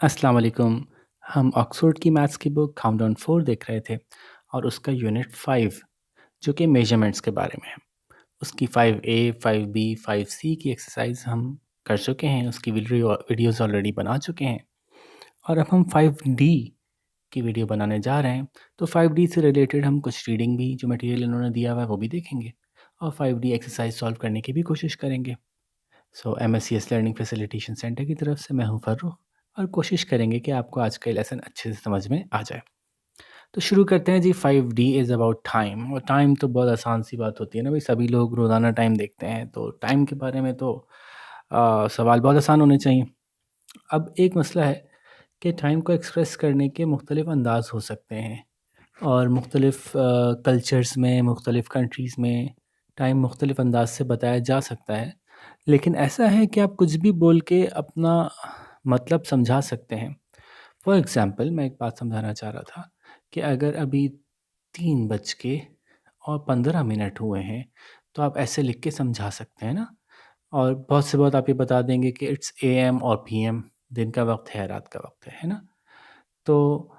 अस्सलाम वालेकुम। हम ऑक्सफोर्ड की मैथ्स की बुक काउंटडाउन 4 देख रहे थे और उसका यूनिट 5 जो कि मेजरमेंट्स के बारे में है। उसकी 5A, 5B, 5C की एक्सरसाइज हम कर चुके हैं, उसकी वीडियोज़ ऑलरेडी बना चुके हैं और अब हम 5D की वीडियो बनाने जा रहे हैं। तो 5D से रिलेटेड हम कुछ रीडिंग भी जो मटेरियल इन्होंने दिया हुआ है वो भी देखेंगे और 5D एक्सरसाइज सॉल्व करने की भी कोशिश करेंगे। सो MSCS लर्निंग फैसिलिटेशन सेंटर की तरफ से मैं हूँ फ़र्रुख और कोशिश करेंगे कि आपको आज का लेसन अच्छे से समझ में आ जाए। तो शुरू करते हैं जी। 5D इज़ अबाउट टाइम और टाइम तो बहुत आसान सी बात होती है ना भाई, सभी लोग रोज़ाना टाइम देखते हैं तो टाइम के बारे में तो सवाल बहुत आसान होने चाहिए। अब एक मसला है कि टाइम को एक्सप्रेस करने के मुख्तलिफ़ अंदाज हो सकते हैं और मुख्तलिफ़ कल्चर्स में, मुख्तलिफ़ कंट्रीज़ में टाइम मुख्तलिफ़ अंदाज से बताया जा सकता है। लेकिन ऐसा है कि आप कुछ भी बोल के अपना मतलब समझा सकते हैं। फॉर एग्ज़ाम्पल मैं एक बात समझाना चाह रहा था कि अगर अभी 3 बज के और 15 मिनट हुए हैं, तो आप ऐसे लिख के समझा सकते हैं ना। और बहुत से बहुत आप ये बता देंगे कि इट्स AM और PM, दिन का वक़्त है, रात का वक़्त है ना? तो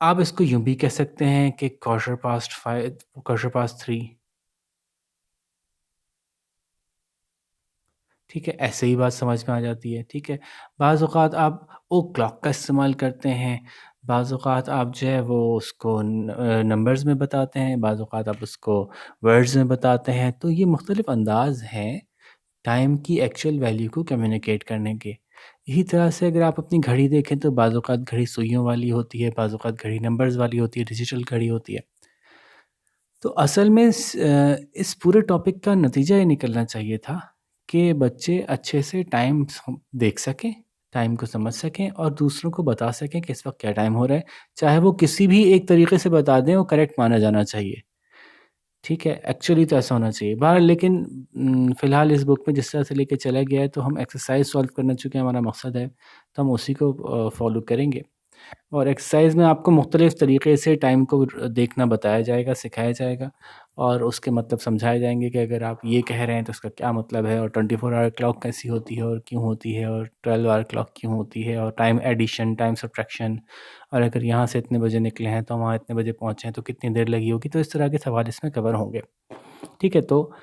आप इसको यूँ भी कह सकते हैं कि क्वार्टर पास्ट 5, क्वार्टर पास्ट 3, ठीक है? ऐसे ही बात समझ में आ जाती है, ठीक है? बाज़ औक़ात आप क्लॉक का इस्तेमाल करते हैं, बाज़ औक़ात आप जो है वो उसको नंबर्स में बताते हैं, बाज़ औक़ात आप उसको वर्ड्स में बताते हैं। तो ये मुख्तलिफ़ अंदाज़ हैं टाइम की एक्चुअल वैल्यू को कम्युनिकेट करने के। इसी तरह से अगर आप अपनी घड़ी देखें तो बाज़ औक़ात घड़ी सुइयों वाली होती है, बाज़ औक़ात घड़ी नंबर्स वाली होती है, डिजिटल घड़ी होती है। तो असल में इस पूरे टॉपिक का नतीजा ये निकलना चाहिए था कि बच्चे अच्छे से टाइम देख सकें, टाइम को समझ सकें और दूसरों को बता सकें कि इस वक्त क्या टाइम हो रहा है। चाहे वो किसी भी एक तरीके से बता दें, वो करेक्ट माना जाना चाहिए। ठीक है, एक्चुअली तो ऐसा होना चाहिए। बहरहाल लेकिन फ़िलहाल इस बुक में जिस तरह से लेके चला गया है तो हम एक्सरसाइज सॉल्व करना, चूँकि हमारा मकसद है, तो हम उसी को फ़ॉलो करेंगे। और एक्सरसाइज में आपको मुख्तलिफ़ तरीक़े से टाइम को देखना बताया जाएगा, सिखाया जाएगा और उसके मतलब समझाए जाएँगे कि अगर आप ये कह रहे हैं तो उसका क्या मतलब है और 24 आवर क्लॉक कैसी होती है और क्यों होती है और 12 आवर क्लॉक क्यों होती है और टाइम एडिशन, टाइम सब्ट्रैक्शन और अगर यहाँ से इतने बजे निकले हैं तो वहाँ इतने बजे पहुँचे हैं तो कितनी देर लगी होगी। तो इस तरह के सवाल इसमें कवर होंगे। ठीक है, तो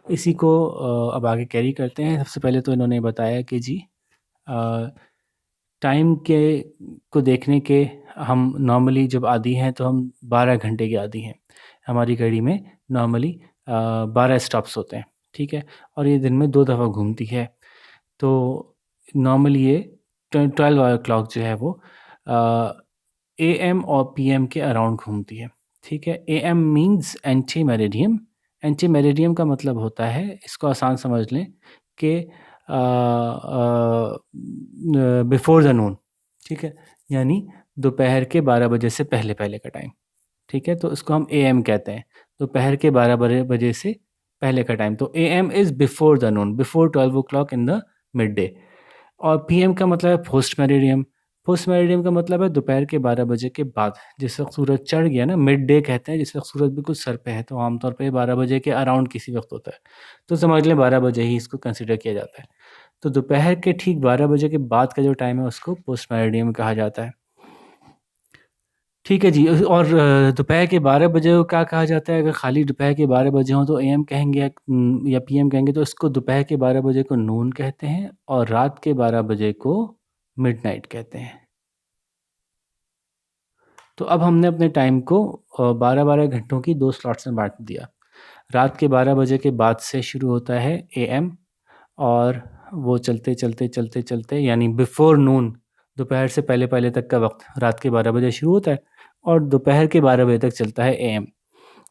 इसी को अब आगे कैरी करते हैं। सबसे पहले तो इन्होंने बताया कि जी अ, टाइम के को देखने के हम नॉर्मली जब आदी हैं तो हम 12 घंटे के आदी हैं। हमारी घड़ी में नॉर्मली 12 स्टॉप्स होते हैं, ठीक है? और ये दिन में 2 दफ़ा घूमती है। तो नॉर्मली ये 12 आवर क्लॉक जो है वो अ, AM और PM के अराउंड घूमती है, ठीक है? AM means anti meridiem. Anti meridiem का मतलब होता है, इसको आसान समझ लें कि बिफ़ोर द नून, ठीक है? यानी दोपहर के 12 बजे से पहले-पहले का टाइम, ठीक है? तो इसको हम AM कहते हैं, दोपहर के 12 बजे से पहले का टाइम। तो AM is before the noon, before 12 o'clock in the midday. और PM का मतलब है पोस्ट मेरिडियम। पोस्ट मेरिडियम का मतलब है दोपहर के 12 बजे के बाद, जिस वक़्त सूरज चढ़ गया ना, मिड डे कहते हैं जिस वक़्त सूरज बिल्कुल सर पे है, तो आमतौर पे 12 बजे के अराउंड किसी वक़्त होता है। तो समझ लें 12 बजे ही इसको कंसिडर किया जाता है। तो दोपहर के ठीक 12 बजे के बाद का जो टाइम है उसको पोस्ट मेरिडियम कहा जाता है। ठीक है जी। और दोपहर के 12 बजे को क्या कहा जाता है? अगर खाली दोपहर के 12 बजे हों तो AM कहेंगे या PM कहेंगे, तो इसको दोपहर के 12 बजे को नून कहते हैं और रात के 12 बजे को मिडनाइट कहते हैं। तो अब हमने अपने टाइम को 12-12 घंटों की 2 स्लॉट्स में बाँट दिया। रात के 12 बजे के बाद से शुरू होता है AM और वो चलते यानी बिफ़ोर नून, दोपहर से पहले-पहले तक का वक़्त रात के 12 बजे शुरू होता है और दोपहर के 12 बजे तक चलता है AM।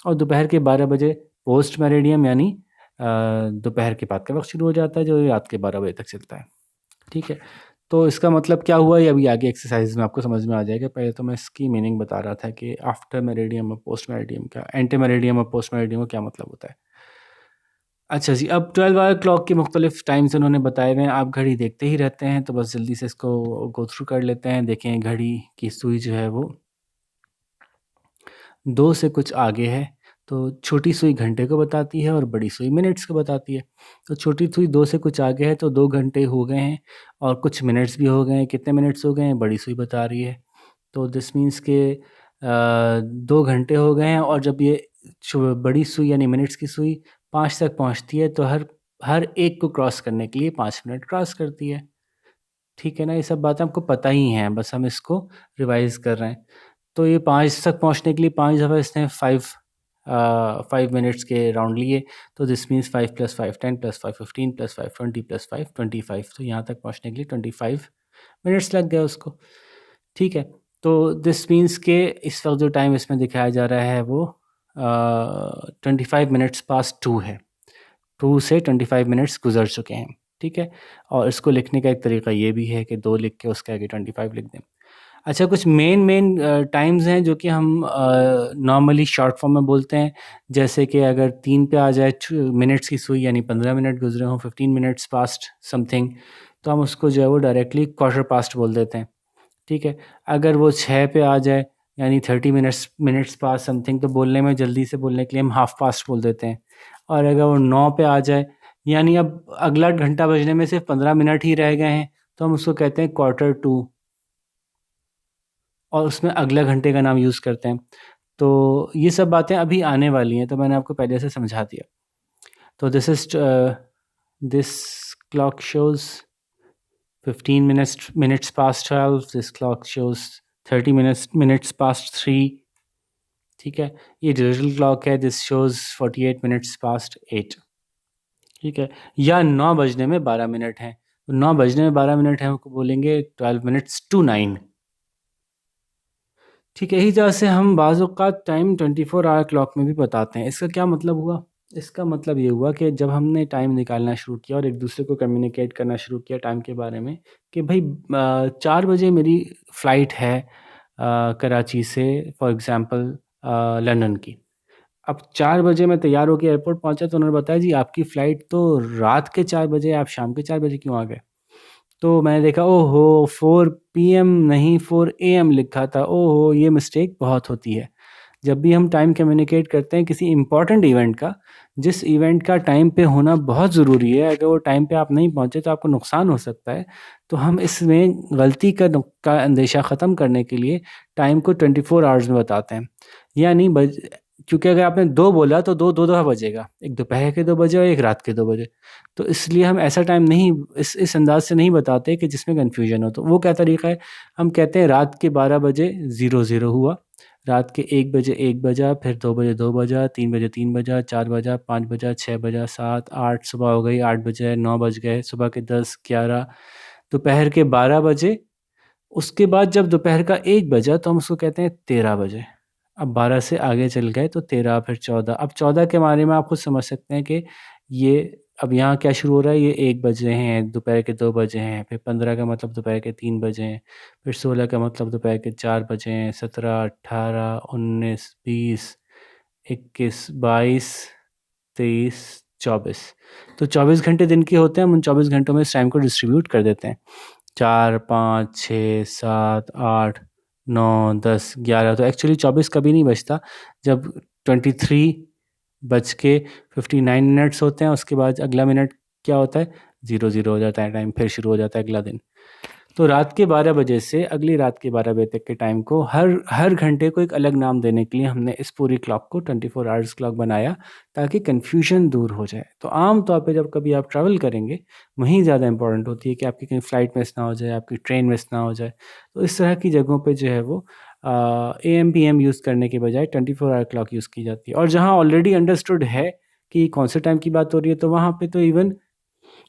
और दोपहर के 12 बजे पोस्ट मेरिडियम यानी दोपहर के बाद का वक़्त शुरू हो जाता है, जो रात के 12 बजे तक चलता है। ठीक है? तो इसका मतलब क्या हुआ, ये अभी आगे एक्सरसाइज़ में आपको समझ में आ जाएगा। पहले तो मैं इसकी मीनिंग बता रहा था कि आफ्टर मेरिडियम और पोस्ट मेरिडियम का, एंटी मेरिडियम और पोस्ट मेरिडियम का क्या मतलब होता है। अच्छा जी, अब 12 आवर क्लॉक के मुख्तलिफ टाइम्स उन्होंने बताए हुए हैं। आप घड़ी देखते ही रहते हैं, तो बस जल्दी से इसको गो थ्रू कर लेते हैं। देखें, घड़ी की सुई जो है वो 2 से कुछ आगे है, तो छोटी सुई घंटे को बताती है और बड़ी सुई मिनट्स को बताती है। तो छोटी सुई 2 से कुछ आगे है तो 2 घंटे हो गए हैं और कुछ मिनट्स भी हो गए हैं, कितने मिनट्स हो गए हैं बड़ी सुई बता रही है। तो दिस मीन्स के 2 घंटे हो गए हैं और जब ये बड़ी सुई यानी मिनट्स की सुई 5 तक पहुंचती है तो हर हर एक को क्रॉस करने के लिए 5 मिनट क्रॉस करती है। ठीक है ना? ये सब बातें आपको पता ही हैं, बस हम इसको रिवाइज़ कर रहे हैं। तो ये 5 तक पहुंचने के लिए 5 दफ़ा इसने 5 मिनट्स के राउंड लिए, तो दिस मीन्स 5 + 5 10 + 5 15 + 5 20 + 5 25। तो यहाँ तक पहुंचने के लिए 25 मिनट्स लग गए उसको। ठीक है? तो दिस मीन्स के इस वक्त जो टाइम इसमें दिखाया जा रहा है वो 25 मिनट्स पास्ट 2 है। 2 से 25 मिनट्स गुजर चुके हैं। ठीक है? और इसको लिखने का एक तरीका ये भी है कि 2 लिख के उसके आगे 25 लिख दें। अच्छा, कुछ मेन टाइम्स हैं जो कि हम नॉर्मली शॉर्ट फॉर्म में बोलते हैं, जैसे कि अगर 3 पे आ जाए मिनट्स की सुई यानी 15 मिनट गुजरे हों, 15 मिनट्स पास्ट समथिंग, तो हम उसको जो है वो डायरेक्टली क्वार्टर पास्ट बोल देते हैं। ठीक है? अगर वो 6 पे आ जाए यानी 30 मिनट्स पास्ट समथिंग, तो बोलने में जल्दी से बोलने के लिए हम हाफ पास्ट बोल देते हैं। और अगर वो 9 पे आ जाए यानी अब अगला घंटा बजने में सिर्फ 15 मिनट ही रह गए हैं, तो हम उसको कहते हैं क्वार्टर टू और उसमें अगला घंटे का नाम यूज़ करते हैं। तो ये सब बातें अभी आने वाली हैं, तो मैंने आपको पहले से समझा दिया। तो this clock shows 15 minutes past 12, this clock shows 30 minutes past 3। ठीक है? ये डिजिटल क्लॉक है, दिस शोज़ 48 मिनट्स पास्ट 8। ठीक है? या 9 बजने में 12 मिनट हैं, तो 9 बजने में 12 मिनट हैं को बोलेंगे 12 मिनट्स टू 9। ठीक है? इसी तरह से हम बाज़ औक़ात टाइम 24 आवर क्लॉक में भी बताते हैं। इसका क्या मतलब हुआ? इसका मतलब ये हुआ कि जब हमने टाइम निकालना शुरू किया और एक दूसरे को कम्युनिकेट करना शुरू किया टाइम के बारे में कि भाई 4 बजे मेरी फ़्लाइट है कराची से फॉर एग्ज़ाम्पल लंदन की। अब 4 बजे मैं तैयार होके एयरपोर्ट पहुँचा तो उन्होंने बताया जी आपकी फ़्लाइट तो रात के 4 बजे है, आप शाम के 4 बजे क्यों आ गए? तो मैंने देखा ओहो! 4 पीएम नहीं 4 एएम लिखा था। ओहो! ये मिस्टेक बहुत होती है। जब भी हम टाइम कम्युनिकेट करते हैं किसी इम्पोर्टेंट इवेंट का, जिस इवेंट का टाइम पे होना बहुत ज़रूरी है, अगर वो टाइम पे आप नहीं पहुँचे तो आपको नुकसान हो सकता है। तो हम इसमें गलती का अंदेशा ख़त्म करने के लिए टाइम को 24 आवर्स में बताते हैं। यानी क्योंकि अगर आपने 2 बोला तो 2 दो दफ़ा बजेगा। एक दोपहर के 2 बजे और एक रात के 2 बजे। तो इसलिए हम ऐसा टाइम नहीं इस अंदाज़ से नहीं बताते कि जिसमें कन्फ्यूजन हो। तो वो क्या तरीका है, हम कहते हैं रात के 12 बजे 00 हुआ, रात के 1 बजे 1 बजा, फिर 2 बजे 2 बजा, 3 बजे 3 बजा, 4 बजा, 5 बजा, 6 बजा, 7, 8 सुबह हो गई, 8 बजे, 9 बज गए, सुबह के 10, 11, दोपहर के 12 बजे, उसके बाद जब दोपहर का 1 बजा तो हम उसको कहते हैं 13 बजे। अब 12 से आगे चल गए तो 13 फिर 14, अब 14 के बारे में आप खुद समझ सकते हैं कि ये अब यहाँ क्या शुरू हो रहा है, ये 1 बजे हैं, दोपहर के 2 बजे हैं, फिर 15 का मतलब दोपहर के 3 बजे हैं, फिर 16 का मतलब दोपहर के 4 बजे हैं, 17, 18, 19, 20, 21, 22, 23, 24। तो 24 घंटे दिन के होते हैं, हम उन 24 घंटों में इस टाइम को डिस्ट्रीब्यूट कर देते हैं। 4, 5, 6, 7, 8, 9, 10, 11, तो एक्चुअली 24 कभी नहीं बजता जब 23 बज के 59 मिनट्स होते हैं, उसके बाद अगला मिनट क्या होता है, 00 हो जाता है टाइम, फिर शुरू हो जाता है अगला दिन। तो रात के 12 बजे से अगली रात के 12 बजे तक के टाइम को हर हर घंटे को एक अलग नाम देने के लिए हमने इस पूरी क्लॉक को 24 आवर्स क्लॉक बनाया ताकि कन्फ्यूजन दूर हो जाए। तो आम तौर पे जब कभी आप ट्रैवल करेंगे, वहीं ज़्यादा इंपॉर्टेंट होती है कि आपकी कहीं फ़्लाइट मिस ना हो जाए, आपकी ट्रेन मिस ना हो जाए। तो इस तरह की जगहों पे जो है वो एएम पीएम यूज़ करने के बजाय 24 आवर क्लॉक यूज़ की जाती है। और जहाँ ऑलरेडी अंडरस्टूड है कि कौन से टाइम की बात हो रही है, तो वहाँ पे तो इवन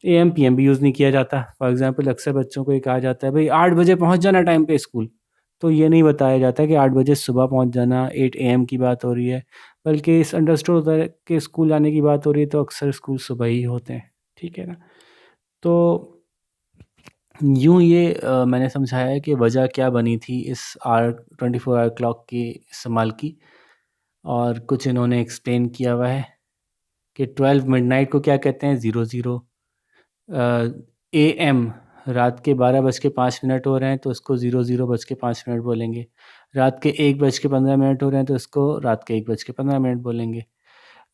एएम पीएम भी यूज़ नहीं किया जाता। फॉर एग्ज़ाम्पल अक्सर बच्चों को ये कहा जाता है भई 8 बजे पहुँच जाना टाइम पे स्कूल। तो ये नहीं बताया जाता कि 8 बजे सुबह पहुँच जाना, 8 एएम की बात हो रही है, बल्कि इस अंडरस्टूड होता है कि स्कूल आने की बात हो रही है तो अक्सर स्कूल सुबह ही होते हैं। ठीक है ना? तो यूँ ये मैंने समझाया है कि वजह क्या बनी थी इस 24 आवर क्लॉक के इस्तेमाल की, और कुछ इन्होंने एक्सप्लेन किया हुआ है कि 12 मिडनाइट को क्या कहते हैं, 00 एएम रात के 12:05 हो रहे हैं तो उसको 00:05 बोलेंगे। रात के 1:15 हो रहे हैं तो इसको रात के 1:15 बोलेंगे।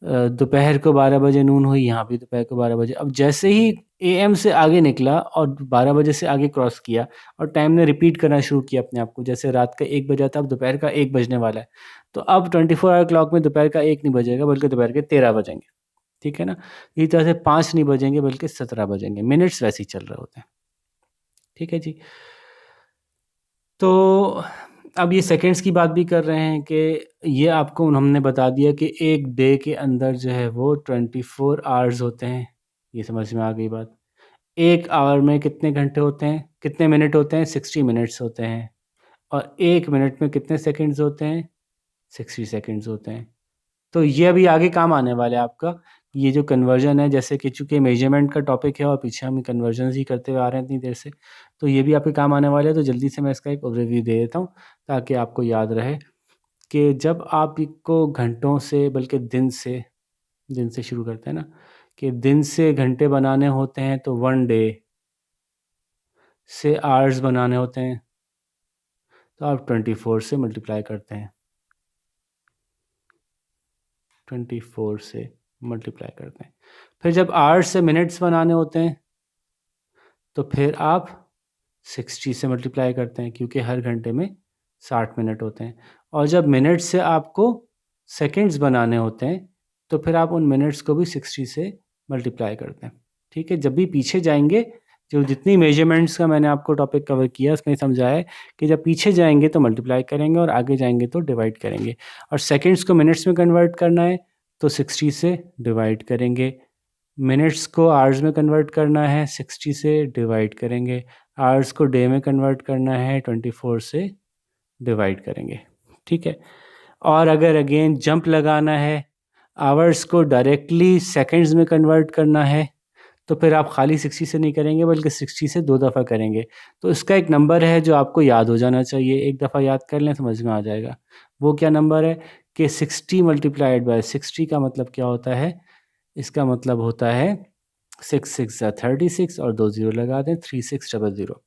दोपहर को 12 बजे नून हुई, यहाँ भी दोपहर को 12 बजे। अब जैसे ही एएम से आगे निकला और 12 बजे से आगे क्रॉस किया और टाइम ने रिपीट करना शुरू किया अपने आप को, जैसे रात का 1 बजा था, अब दोपहर का 1 बजने वाला है। तो अब 24 आवर क्लॉक में दोपहर का 1 नहीं बजेगा बल्कि दोपहर के 13 बजेंगे, ठीक है ना? इसी तरह से 5 नहीं बजेंगे बल्कि 17 बजेंगे। मिनट्स वैसे ही चल रहे होते हैं, ठीक है जी। तो अब ये सेकंड्स की बात भी कर रहे हैं कि ये आपको हमने बता दिया कि एक डे के अंदर जो है वो 24 आवर्स होते हैं। ये समझ में आ गई बात। एक आवर में कितने घंटे होते हैं, कितने मिनट होते हैं? 60 मिनट्स होते हैं। और एक मिनट में कितने सेकंड्स होते हैं? 60 सेकंड्स होते हैं। तो ये अभी आगे काम आने वाला है आपका। ये जो कन्वर्जन है, जैसे कि चूँकि मेजरमेंट का टॉपिक है और पीछे हम कन्वर्जन्स ही करते हुए आ रहे हैं इतनी देर से, तो ये भी आपके काम आने वाला है। तो जल्दी से मैं इसका एक ओवरव्यू दे देता हूँ ताकि आपको याद रहे कि जब आप को घंटों से बल्कि दिन से शुरू करते हैं ना, कि दिन से घंटे बनाने होते हैं तो 1 डे से आवर्स बनाने होते हैं तो आप 24 से मल्टीप्लाई करते हैं। 24 से मल्टीप्लाई करते हैं। फिर जब आवर्स से मिनट्स बनाने होते हैं तो फिर आप 60 से मल्टीप्लाई करते हैं क्योंकि हर घंटे में 60 मिनट होते हैं। और जब मिनट्स से आपको सेकंड्स बनाने होते हैं तो फिर आप उन मिनट्स को भी 60 से मल्टीप्लाई करते हैं, ठीक है? जब भी पीछे जाएंगे, जो जितनी मेजरमेंट्स का मैंने आपको टॉपिक कवर किया उसमें समझाया है कि जब पीछे जाएंगे तो मल्टीप्लाई करेंगे और आगे जाएंगे तो डिवाइड करेंगे। और सेकंड्स को मिनट्स में कन्वर्ट करना है तो 60 से डिवाइड करेंगे। मिनट्स को आवर्स में कन्वर्ट करना है, 60 से डिवाइड करेंगे। आवर्स को डे में कन्वर्ट करना है, 24 से डिवाइड करेंगे, ठीक है? और अगर अगेन जंप लगाना है, आवर्स को डायरेक्टली सेकंड्स में कन्वर्ट करना है, तो फिर आप खाली 60 से नहीं करेंगे बल्कि 60 से 2 दफ़ा करेंगे। तो इसका एक नंबर है जो आपको याद हो जाना चाहिए, एक दफ़ा याद कर लें समझ में आ जाएगा। वो क्या नंबर है कि 60 मल्टीप्लाइड बाय 60 का मतलब क्या होता है? इसका मतलब होता है 6 6 36 और 2 ज़ीरो लगा दें, 3600,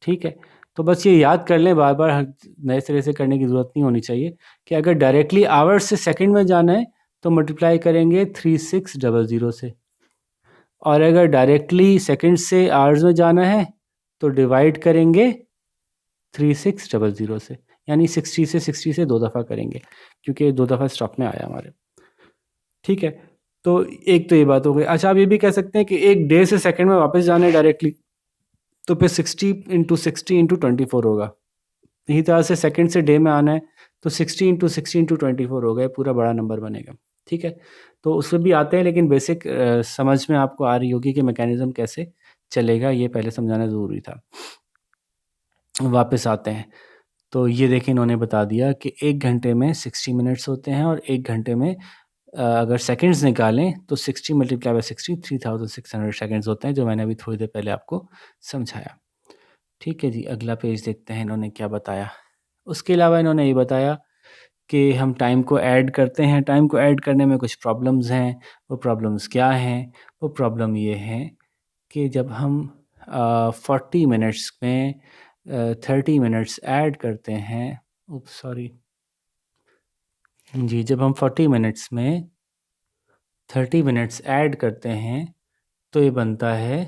ठीक है? तो बस ये याद कर लें, बार-बार नए सिरे से करने की ज़रूरत नहीं होनी चाहिए कि अगर डायरेक्टली आवर्स से सेकंड में जाना है तो मल्टीप्लाई करेंगे 3600 से, और अगर डायरेक्टली सेकंड से आवर्स में जाना है तो डिवाइड करेंगे 3600 से, यानी 60 से 2 दफ़ा करेंगे क्योंकि 2 दफ़ा स्टॉक में आया हमारे, ठीक है? तो एक तो ये बात हो गई। अच्छा, आप ये भी कह सकते हैं कि एक डे से सेकंड में वापस जाना है डायरेक्टली, तो फिर 60 × 60 × 24 होगा। इसी तरह से सेकंड से डे में आना है तो 60 × 60 × 24 हो गया, पूरा बड़ा नंबर बनेगा, ठीक है? तो उसमें भी आते हैं लेकिन बेसिक समझ में आपको आ रही होगी कि मैकेनिज़्म कैसे चलेगा, ये पहले समझाना ज़रूरी था। वापस आते हैं, तो ये देखिए इन्होंने बता दिया कि 1 घंटे में 60 मिनट्स होते हैं और 1 घंटे में अगर सेकंड्स निकालें तो 60 मल्टीप्लाई बाय 60 3600 सेकंड्स होते हैं, जो मैंने अभी थोड़ी देर पहले आपको समझाया। ठीक है जी, अगला पेज देखते हैं इन्होंने क्या बताया। उसके अलावा इन्होंने ये बताया कि हम टाइम को ऐड करते हैं, टाइम को ऐड करने में कुछ प्रॉब्लम्स हैं। वो प्रॉब्लम्स क्या हैं? वो प्रॉब्लम ये है कि जब हम 40 मिनट्स में 30 मिनट्स ऐड करते हैं, ओप्स सॉरी जी, जब हम 40 मिनट्स में 30 मिनट्स ऐड करते हैं तो ये बनता है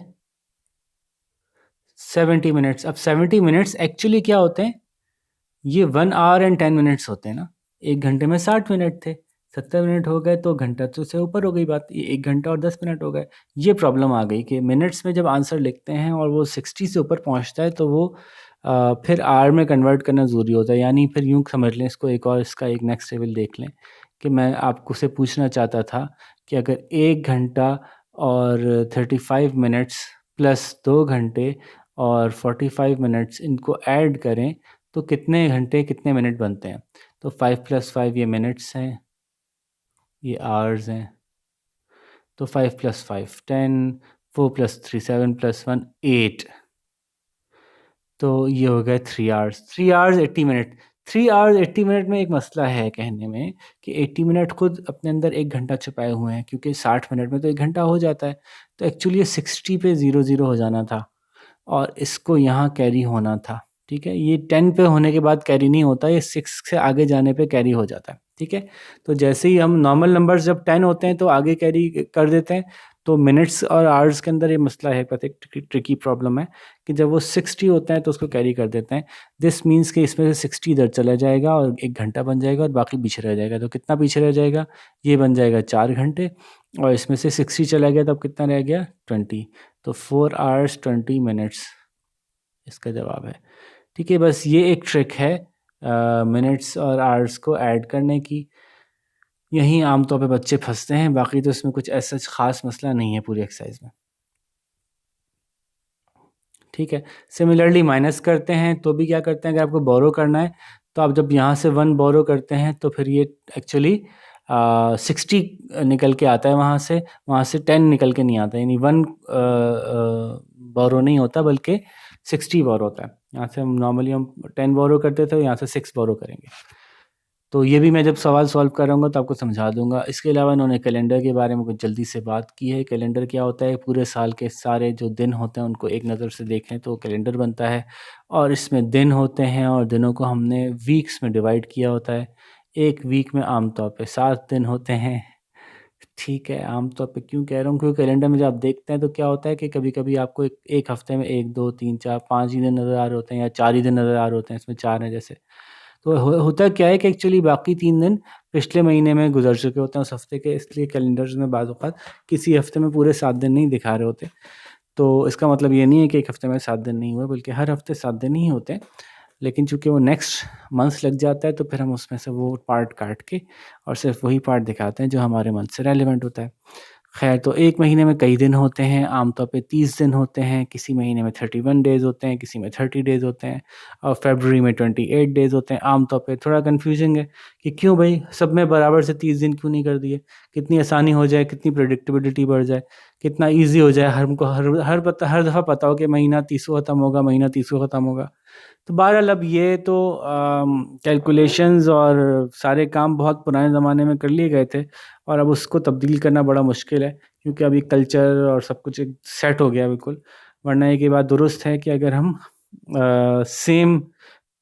70 मिनट्स। अब 70 मिनट्स एक्चुअली क्या होते हैं? ये 1 आवर एंड 10 मिनट्स होते हैं ना। 1 घंटे में 60 मिनट थे, 70 मिनट हो गए तो घंटा तो से ऊपर हो गई बात, ये 1 घंटा और 10 मिनट हो गए। ये प्रॉब्लम आ गई कि मिनट्स में जब आंसर लिखते हैं और वो 60 से ऊपर पहुंचता है तो वो फिर आवर में कन्वर्ट करना ज़रूरी होता है। यानी फिर यूँ समझ लें इसको, एक और इसका एक नेक्स्ट लेवल देख लें कि मैं आपको से पूछना चाहता था कि अगर 1 घंटा और 35 मिनट्स प्लस 2 घंटे और 45 मिनट्स इनको ऐड करें तो कितने घंटे कितने मिनट बनते हैं? तो 5 + 5 ये मिनट्स हैं, ये आवर्स हैं। तो 5 + 5 10, 4 + 3 7 + 1 8, तो ये हो गए 3 hours. 3 hours 80 minute. 3 hours 80 minute में एक मसला है कहने में कि 80 मिनट खुद अपने अंदर 1 घंटा छुपाए हुए हैं, क्योंकि 60 मिनट में तो 1 घंटा हो जाता है। तो एक्चुअली ये 60 पे 00 हो जाना था और इसको यहाँ कैरी होना था, ठीक है। ये 10 पे होने के बाद कैरी नहीं होता, ये 6 से आगे जाने पे कैरी हो जाता है, ठीक है। तो जैसे ही हम नॉर्मल नंबर्स जब 10 होते हैं तो आगे कैरी कर देते हैं। तो मिनट्स और आवर्स के अंदर ये मसला है, पता है ट्रिकी प्रॉब्लम है कि जब वो 60 होता है तो उसको कैरी कर देते हैं। दिस मीन्स कि इसमें से 60 इधर चला जाएगा और 1 घंटा बन जाएगा और बाकी पीछे रह जाएगा। तो कितना पीछे रह जाएगा, ये बन जाएगा 4 घंटे, और इसमें से 60 चला गया तो अब कितना रह गया 20। तो 4 आवर्स 20 मिनट्स इसका जवाब है, ठीक है। बस ये एक ट्रिक है मिनट्स और आवर्स को ऐड करने की। यहीं आमतौर पे बच्चे फंसते हैं, बाकी तो इसमें कुछ ऐसा ख़ास मसला नहीं है पूरी एक्सरसाइज में, ठीक है। सिमिलरली माइनस करते हैं तो भी क्या करते हैं, अगर आपको बोरो करना है तो आप जब यहाँ से 1 बोरो करते हैं तो फिर ये एक्चुअली 60 निकल के आता है, वहाँ से 10 निकल के नहीं आता, यानी 1 बोरो नहीं होता बल्कि 60 बोरो होता है। यहाँ से हम नॉर्मली हम 10 बोरो करते थे, यहाँ से 6 बोरो करेंगे। तो ये भी मैं जब सवाल सॉल्व करूँगा तो आपको समझा दूंगा। इसके अलावा इन्होंने कैलेंडर के बारे में कुछ जल्दी से बात की है। कैलेंडर क्या होता है, पूरे साल के सारे जो दिन होते हैं उनको एक नज़र से देखें तो कैलेंडर बनता है, और इसमें दिन होते हैं और दिनों को हमने वीक्स में डिवाइड किया होता है। एक वीक में आमतौर पे 7 दिन होते हैं, ठीक है। आमतौर पे क्यों कह रहा हूँ, क्योंकि कैलेंडर में जब आप देखते हैं तो क्या होता है कि कभी-कभी आपको एक हफ्ते में 1, 2, 3, 4, 5 ही दिन नज़र आ रहे होते हैं या 4 ही दिन नज़र आ रहे होते हैं, इसमें 4 हैं जैसे। तो होता क्या है कि एक्चुअली बाकी 3 दिन पिछले महीने में गुजर चुके होते हैं उस हफ्ते के, इसलिए कैलेंडर्स में बाज़ औक़ात किसी हफ्ते में पूरे 7 दिन नहीं दिखा रहे होते। तो इसका मतलब ये नहीं है कि एक हफ्ते में 7 दिन नहीं हुए, बल्कि हर हफ्ते 7 दिन ही होते हैं। लेकिन चूँकि वो नेक्स्ट मंथ लग जाता है तो फिर हम उसमें से वो पार्ट काट के और सिर्फ वही पार्ट दिखाते हैं जो हमारे मंथ से रेलेवेंट होता है। खैर, तो एक महीने में कई दिन होते हैं, आमतौर पे 30 दिन होते हैं, किसी महीने में 31 डेज़ होते हैं, किसी में 30 डेज़ होते हैं, और फरवरी में 28 डेज़ होते हैं। आमतौर पे थोड़ा कन्फ्यूजिंग है कि क्यों भई सब में बराबर से 30 दिन क्यों नहीं कर दिए? कितनी आसानी हो जाए, कितनी प्रेडिक्टेबिलिटी बढ़ जाए, कितना ईज़ी हो जाए, हमको हर दफ़ा पता हो कि महीना 30 को ख़त्म होगा, महीना 30 को ख़त्म होगा। तो बहरहाल अब ये तो कैलकुलेशंस और सारे काम बहुत पुराने ज़माने में कर लिए गए थे, और अब उसको तब्दील करना बड़ा मुश्किल है, क्योंकि अभी कल्चर और सब कुछ एक सेट हो गया बिल्कुल। वरना ये बात दुरुस्त है कि अगर हम सेम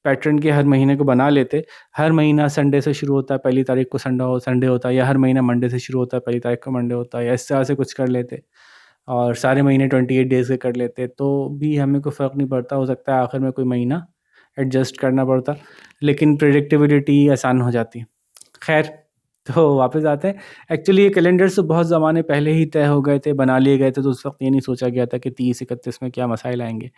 पैटर्न के हर महीने को बना लेते, हर महीना संडे से शुरू होता है, पहली तारीख को संडे होता है, या हर महीना मंडे से शुरू होता है, पहली तारीख को मंडे होता है, या इस तरह से कुछ कर लेते और सारे महीने 28 डेज़ के कर लेते, तो भी हमें कोई फ़र्क नहीं पड़ता। हो सकता है आखिर में कोई महीना एडजस्ट करना पड़ता, लेकिन प्रेडिक्टिबिलिटी आसान हो जाती। खैर, तो वापस आते हैं। एक्चुअली ये कैलेंडर्स तो बहुत ज़माने पहले ही तय हो गए थे, बना लिए गए थे, तो उस वक़्त ये नहीं सोचा गया था कि 30-31 में क्या मसाइल आएँगे।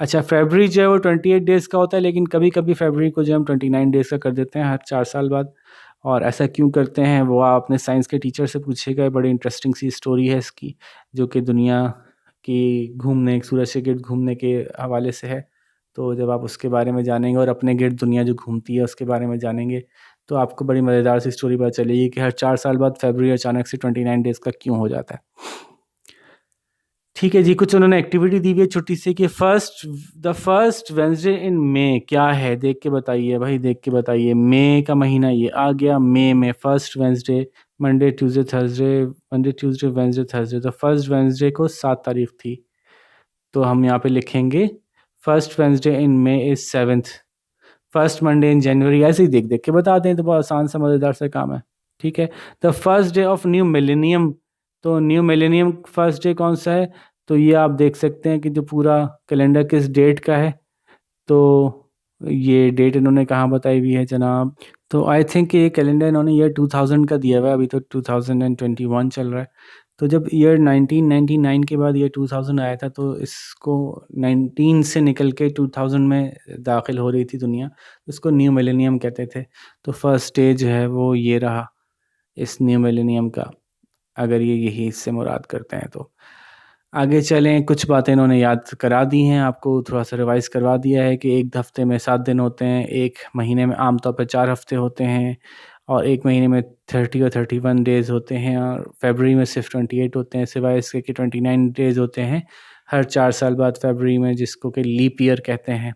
अच्छा, फ़रवरी जो है वो 28 डेज़ का होता है, लेकिन कभी-कभी फ़रवरी को जो हम 29 डेज़ का कर देते हैं हर 4 साल बाद। और ऐसा क्यों करते हैं वो आप अपने साइंस के टीचर से पूछिएगा, बड़ी इंटरेस्टिंग सी स्टोरी है इसकी, जो कि दुनिया की घूमने, सूरज के गिर्द घूमने के हवाले से है। तो जब आप उसके बारे में जानेंगे और अपने गिर्द दुनिया जो घूमती है उसके बारे में जानेंगे, तो आपको बड़ी मज़ेदार सी स्टोरी पता चलेगी कि हर 4 साल बाद फ़रवरी अचानक से 29 डेज़ का क्यों हो जाता है। ठीक है जी, कुछ उन्होंने एक्टिविटी दी हुई है छोटी सी कि द फर्स्ट वेडनेसडे इन मई क्या है, देख के बताइए भाई, देख के बताइए। मई का महीना ये आ गया, मई में first Wednesday, Monday, Tuesday, Thursday, Monday, Tuesday, Wednesday, Thursday. तो फर्स्ट वेडनेसडे को 7 तारीख थी, तो हम यहाँ पे लिखेंगे first Wednesday in May is 7th, first Monday in January. ऐसे ही देख-देख के बताते हैं, तो बहुत आसान सा मज़ेदार सा काम है, ठीक है। The first day of new millennium, तो न्यू मिलेनियम फर्स्ट डे कौन सा है? तो ये आप देख सकते हैं कि जो पूरा कैलेंडर किस डेट का है, तो ये डेट इन्होंने कहाँ बताई हुई है जनाब? तो आई थिंक ये कैलेंडर इन्होंने ईयर 2000 का दिया हुआ है, अभी तो 2021 चल रहा है। तो जब ईयर 1999 के बाद ईयर 2000 आया था, तो इसको 19 से निकल के 2000 में दाखिल हो रही थी दुनिया, तो इसको न्यू मिलेनियम कहते थे। तो फर्स्ट डे जो है वो ये रहा इस न्यू मिलेनियम का, अगर ये यही इससे मुराद करते हैं तो। आगे चलें, कुछ बातें इन्होंने याद करा दी हैं, आपको थोड़ा-सा रिवाइज़ करवा दिया है कि एक हफ़्ते में 7 दिन होते हैं, एक महीने में आम तौर पे 4 हफ़्ते होते हैं, और एक महीने में 30 और 31 डेज़ होते हैं, और फ़रवरी में सिर्फ 28 होते हैं, सिवाय इसके कि 29 डेज़ होते हैं हर 4 साल बाद फ़रवरी में, जिसको कि लीप ईयर कहते हैं।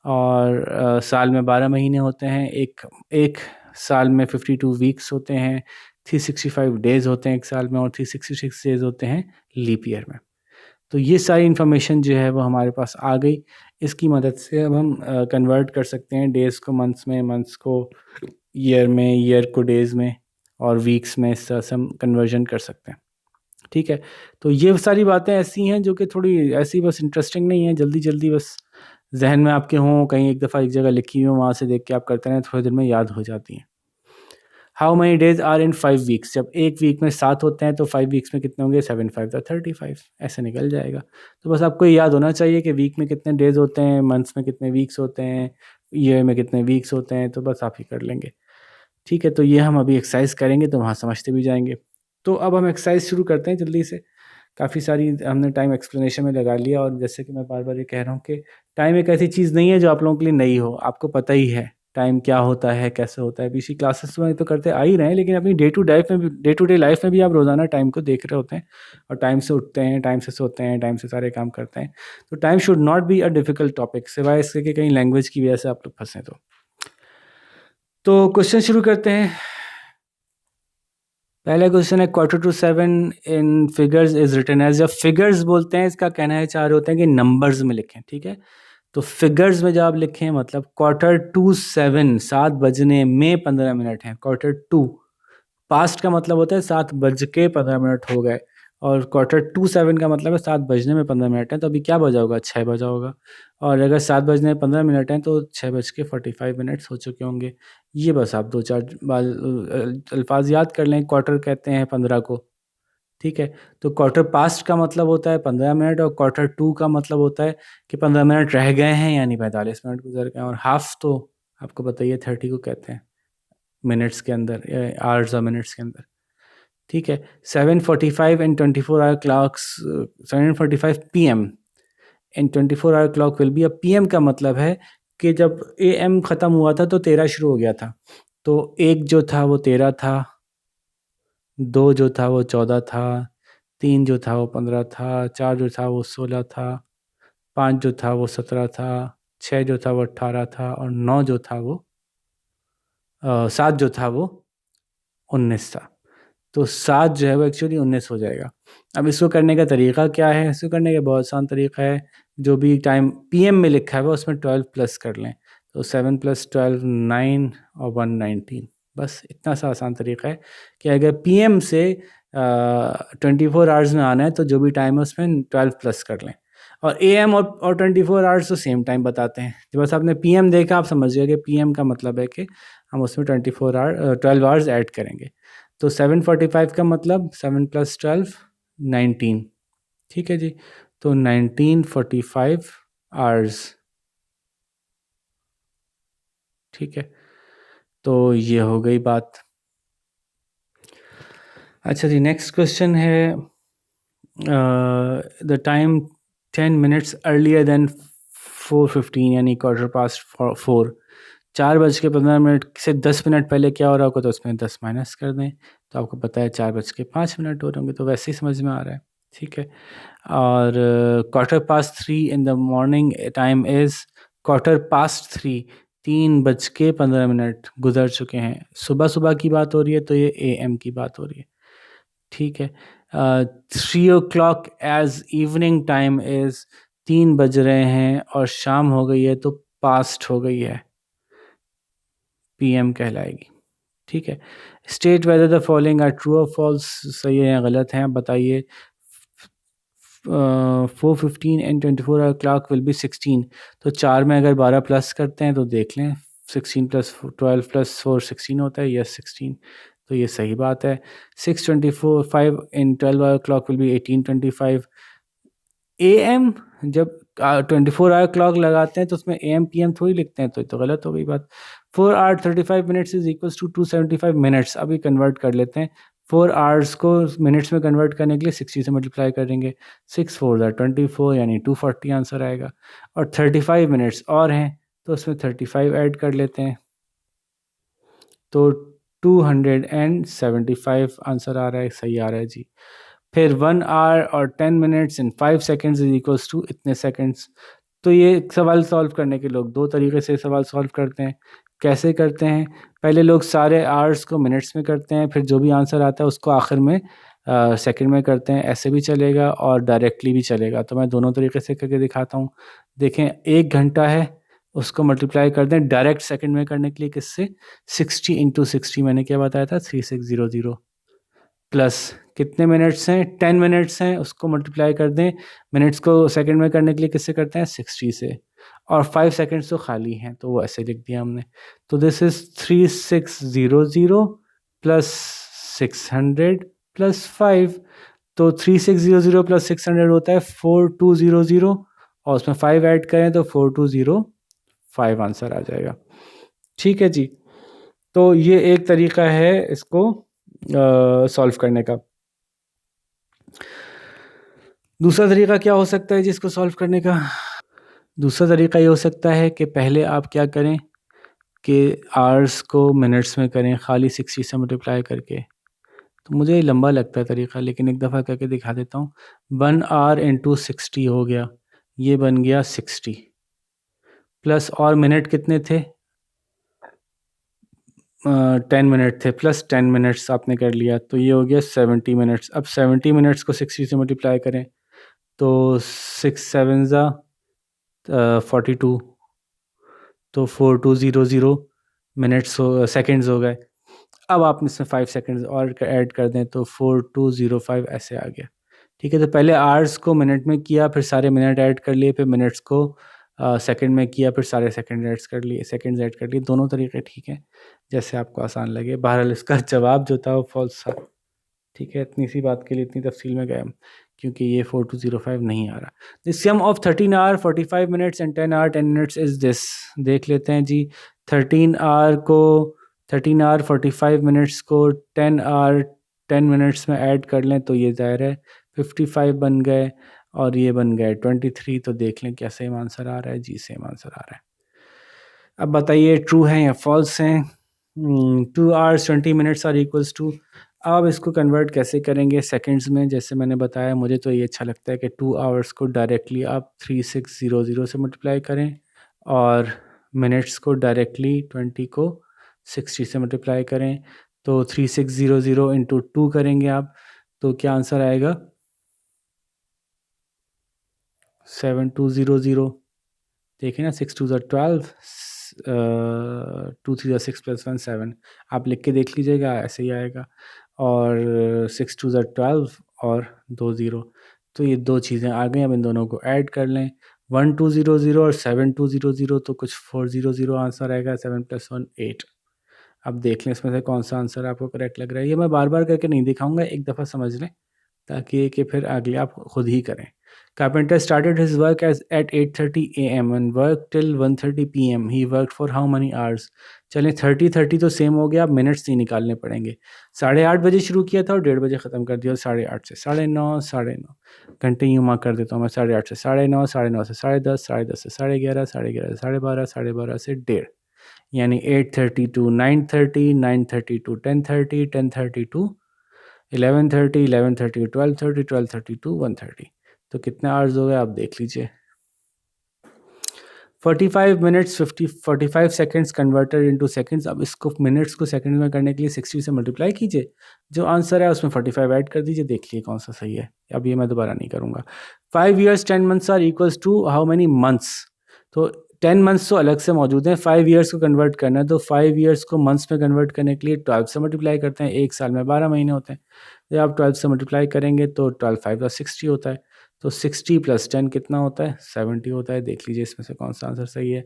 और साल में 12 महीने होते हैं, एक साल में 52 वीक्स होते हैं, 365 डेज़ होते हैं एक साल में, और 366 डेज़ होते हैं लीप ईयर में। तो ये सारी इन्फॉर्मेशन जो है वो हमारे पास आ गई। इसकी मदद से अब हम कन्वर्ट कर सकते हैं डेज़ को मंथ्स में, मंथ्स को ईयर में, ईयर को डेज़ में, और वीक्स में। इस तरह से हम कन्वर्जन कर सकते हैं। ठीक है, तो ये सारी बातें ऐसी हैं जो कि थोड़ी ऐसी बस इंटरेस्टिंग नहीं है, जल्दी जल्दी बस जहन में आपके हों, कहीं एक दफ़ा एक जगह लिखी हो, वहाँ से देख के आप करते रहें, थोड़ी देर में याद हो जाती हैं। How many days are in 5 weeks? जब एक वीक में 7 होते हैं तो 5 वीक्स में कितने होंगे? 7 5 35, ऐसे निकल जाएगा। तो बस आपको ये याद होना चाहिए कि वीक में कितने डेज होते हैं, मंथ्स में कितने वीक्स होते हैं, ईयर में कितने वीक्स होते हैं, तो बस आप ही कर लेंगे। ठीक है, तो ये हम अभी एक्सरसाइज करेंगे तो वहाँ समझते भी जाएंगे। तो अब हम एक्सरसाइज शुरू करते हैं जल्दी से। काफ़ी सारी हमने टाइम एक्सप्लेनेशन में लगा लिया, और जैसे कि मैं बार बार ये कह रहा हूँ कि टाइम एक ऐसी चीज़ नहीं है जो आप लोगों के लिए नई हो। आपको पता ही है टाइम क्या होता है, कैसे होता है। पीछली क्लासेस में तो करते आ ही रहे हैं, लेकिन अपनी डे टू डे लाइफ में भी आप रोज़ाना टाइम को देख रहे होते हैं, और टाइम से उठते हैं, टाइम से सोते हैं, टाइम से सारे काम करते हैं। तो time should not be a difficult topic, सिवाय इसके कि कहीं लैंग्वेज की वजह से आप लोग फंसें। तो क्वेश्चन शुरू करते हैं। पहला क्वेश्चन है, quarter to 7 in figures is written as. जब फिगर्स बोलते हैं, इसका कहना है चाह रहे होते हैं कि नंबर्स में लिखें। ठीक है, तो फिगर्स में जब आप लिखें, मतलब क्वार्टर टू 7, 7 बजने में 15 मिनट हैं। क्वार्टर टू पास्ट का मतलब होता है 7 बज के 15 मिनट हो गए, और क्वार्टर टू 7 का मतलब है 7 बजने में 15 मिनट है। तो अभी क्या बजा होगा? 6 बजा होगा। और अगर 7 बजने में 15 मिनट हैं तो 6 बज के 45 मिनट्स हो चुके होंगे। ये बस आप दो चार अल्फाज याद कर लें। क्वार्टर कहते हैं 15 को। ठीक है, तो क्वार्टर पास्ट का मतलब होता है 15 मिनट, और क्वार्टर टू का मतलब होता है कि 15 मिनट रह गए हैं, यानी 45 मिनट गुजर गए हैं। और हाफ तो आपको बताइए 30 को कहते हैं मिनट्स के अंदर, आवर्स और मिनट्स के अंदर। ठीक है, 7:45 and 24 hour clocks, 7:45 PM and 24 hour clock will be a. PM का मतलब है कि जब AM ख़त्म हुआ था तो 13 शुरू हो गया था। तो 1 जो था वो 13 था, 2 जो था वो 14 था, 3 जो था वो 15 था, 4 जो था वो 16 था, 5 जो था वो 17 था, 6 जो था वो 18 था, और 9 जो था वो 7 जो था वो 19 था। तो 7 जो है वो एक्चुअली 19 हो जाएगा। अब इसको करने का तरीका क्या है? इसको करने का बहुत आसान तरीका है। जो भी टाइम PM में लिखा है वो उसमें 12 प्लस कर लें। तो 7 + 12 9 और 119। बस इतना सा आसान तरीका है कि अगर PM से 24 आवर्स में आना है तो जो भी टाइम है उसमें 12 प्लस कर लें। और AM और 24 आवर्स तो सेम टाइम बताते हैं। जब बस आपने PM देखा, आप समझ गए कि PM का मतलब है कि हम उसमें 12 आवर्स ऐड करेंगे। तो 7:45 का मतलब 7 + 12 19। ठीक है जी, तो 1945 आवर्स। ठीक है, तो ये हो गई बात। अच्छा जी, नेक्स्ट क्वेश्चन है, the time 10 minutes earlier than 4:15, यानी क्वार्टर पास्ट 4। 4:15 से 10 मिनट पहले क्या हो रहा होगा? तो उसमें 10 माइनस कर दें, तो आपको पता है 4:05 हो रहे होंगे, तो वैसे ही समझ में आ रहा है। ठीक है, और quarter past 3 in the morning time is quarter past 3, 3:15 गुजर चुके हैं। सुबह सुबह की बात हो रही है, तो ये AM की बात हो रही है। ठीक है, 3 o'clock as evening time is, 3 बज रहे हैं और शाम हो गई है, तो पास्ट हो गई है, PM कहलाएगी। ठीक है, state whether the following are true और फॉल्स, सही है या गलत है, आप बताइए। 4:15 and 24 hour clock will be 16। तो 4 में अगर 12 प्लस करते हैं तो देख लें, 16 + 12 + 4 16 होता है। यस 16, तो ये सही बात है। 6:25 इन 12 our clock will B 18:25। AM जब 24 आवर क्लॉक लगाते हैं तो उसमें AM PM थोड़ी लिखते हैं, तो ये तो गलत हो गई बात। 4 hour 35 minutes is equals to 275 minutes. अभी कन्वर्ट कर लेते हैं। 4 आवर्स को मिनट्स में कन्वर्ट करने के लिए 60 से मल्टीप्लाई करेंगे। 6 4 24, यानी 240 आंसर आएगा। और 35 मिनट्स और हैं, तो उसमें 35 ऐड कर लेते हैं, तो 275 आंसर आ रहा है, सही आ रहा है जी। फिर 1 आवर और 10 minutes in 5 seconds is equals to इतने सेकेंड्स। तो ये सवाल सॉल्व करने के लोग 2 तरीके से सवाल सॉल्व करते हैं। कैसे करते हैं? पहले लोग सारे आवर्स को मिनट्स में करते हैं, फिर जो भी आंसर आता है उसको आखिर में सेकंड में करते हैं, ऐसे भी चलेगा और डायरेक्टली भी चलेगा। तो मैं दोनों तरीके से करके दिखाता हूँ। देखें, 1 घंटा है, उसको मल्टीप्लाई कर दें डायरेक्ट सेकंड में करने के लिए किससे, 60 इंटू 60 मैंने क्या बताया था, 3600 प्लस कितने मिनट्स हैं, 10 मिनट्स हैं, उसको मल्टीप्लाई कर दें मिनट्स को सेकंड में करने के लिए किससे करते हैं, 60 से, और 5 सेकंड्स तो खाली हैं तो वो ऐसे लिख दिया हमने। तो दिस इज 3600 प्लस 600 प्लस 5। तो 3600 प्लस 600 होता है 4200, और उसमें 5 ऐड करें तो 4205 आंसर आ जाएगा। ठीक है जी। तो ये एक तरीका है इसको सॉल्व करने का। दूसरा तरीका क्या हो सकता है जिसको सॉल्व करने का, दूसरा तरीका ये हो सकता है कि पहले आप क्या करें कि आवर्स को मिनट्स में करें खाली 60 से मल्टीप्लाई करके। तो मुझे लंबा लगता है तरीका, लेकिन एक दफ़ा करके दिखा देता हूँ। 1 आवर इंटू 60 हो गया, ये बन गया 60, प्लस और मिनट कितने थे, 10 मिनट थे, प्लस 10 मिनट्स आपने कर लिया, तो ये हो गया 70 मिनट्स। अब 70 मिनट्स को 60 से मल्टीप्लाई करें तो 6 7 ज़ा 42, तो 4200 मिनट्स हो, सेकेंड्स हो गए। अब आप इसमें 5 सेकेंड्स और ऐड कर दें तो 4205 ऐसे आ गया। ठीक है, तो पहले आवर्स को मिनट में किया, फिर सारे मिनट ऐड कर लिए, फिर मिनट्स को सेकंड में किया, फिर सारे सेकंड ऐड कर लिए, सेकंड्स ऐड कर लिए। दोनों तरीके ठीक है, जैसे आपको आसान लगे। बहरहाल इसका जवाब जो था वो फॉल्स था। ठीक है, इतनी सी बात के लिए इतनी तफसील में गए हम, क्योंकि ये 4205 नहीं आ रहा। The sum of 13 hour 45 minutes and 10 hour 10 minutes is this. देख लेते हैं जी। 13 आवर को 13 आवर 45 मिनट्स को 10 आवर 10 मिनट्स में ऐड कर लें तो ये ज़ाहिर है 55 बन गए, और ये बन गए 23। तो देख लें क्या सेम आंसर आ रहा है। जी सेम आंसर आ रहा है। अब बताइए ट्रू है या फॉल्स हैं। 2 hours 20 minutes are equals to, अब इसको कन्वर्ट कैसे करेंगे सेकंड्स में। जैसे मैंने बताया, मुझे तो ये अच्छा लगता है कि 2 आवर्स को डायरेक्टली आप 3600 से मल्टीप्लाई करें, और मिनट्स को डायरेक्टली 20 को 60 से मल्टीप्लाई करें। तो 3600 इंटू 2 करेंगे आप, तो क्या आंसर आएगा, 7200। देखिए ना, 6 2 12, 2 3 6 प्लस 1 7, आप लिख के देख लीजिएगा, ऐसे ही आएगा। और 6 2 12 और 2 0, तो ये दो चीज़ें आ गई। अब इन दोनों को ऐड कर लें, 1200 और 7200, तो कुछ 400 आंसर आएगा। 7 प्लस 1 8। अब देख लें इसमें से कौन सा आंसर आपको करेक्ट लग रहा है। ये मैं बार बार करके नहीं दिखाऊंगा, एक दफ़ा समझ लें, ताकि कि फिर अगले आप खुद ही करें। Carpenter started his work as at 8:30 a.m. and worked till 1:30 p.m. He worked for how many hours? चलें 30 तो सेम हो गया, अब मिनट्स नहीं निकालने पड़ेंगे। 8:30 बजे शुरू किया था और 1:30 बजे ख़त्म कर दिया। 8:30 से 9:30, 9:30 घंटे यूँ मार्क कर देता हूँ मैं। 8:30 से 9:30, 9:30 से 10:30, 10:30 से 11:30, 11:30 से 12:30, 12:30 से 1:30, यानी 8:30 to 9:30, 9:30 to 10:30, 10:30 to 11:30, 11:30 to 12:30, 12:30 to 1:30। तो कितने आवर्स हो गए आप देख लीजिए। 45 minutes 45 seconds converted into seconds. अब इसको मिनट्स को सेकंड में करने के लिए 60 से मल्टीप्लाई कीजिए, जो आंसर है उसमें 45 ऐड कर दीजिए, देखिए कौन सा सही है। अब ये मैं दोबारा नहीं करूँगा। 5 years 10 months are equals to how many months. तो 10 मंथ्स तो अलग से मौजूद हैं, 5 ईयर्स को कन्वर्ट करना है, तो 5 ईयर्स को मंथ्स में कन्वर्ट करने के लिए 12 से मल्टीप्लाई करते हैं। एक साल में 12 महीने होते हैं, जब आप 12 से मल्टीप्लाई करेंगे तो 12 5 60 होता है। तो 60 प्लस 10 कितना होता है, 70 होता है। देख लीजिए इसमें से कौन सा आंसर सही है।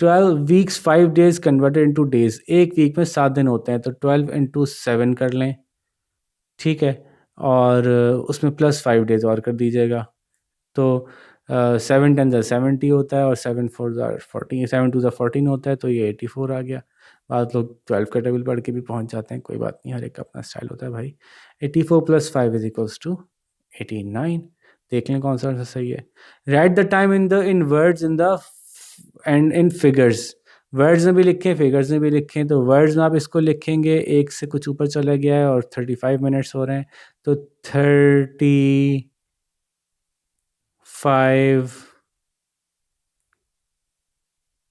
12 weeks 5 days converted into days, एक वीक में 7 दिन होते हैं, तो 12 इंटू 7 कर लें, ठीक है, और उसमें प्लस 5 डेज और कर दीजिएगा। तो 7 10 70 होता है, और 7 4 14, 7 2 14 होता है, तो ये 84 आ गया। बाद लोग 12 का टेबल पढ़ के भी पहुंच जाते हैं, कोई बात नहीं, हर एक का अपना स्टाइल होता है भाई। 84 प्लस 5 इज इक्वल्स टू 89। देख लें कौन सा आंसर सही है। Right the time in words in the and in figures. Words में भी लिखें, फिगर्स में भी लिखें। तो वर्ड्स में आप इसको लिखेंगे, एक से कुछ ऊपर चला गया है और 35 मिनट्स हो रहे हैं, तो 35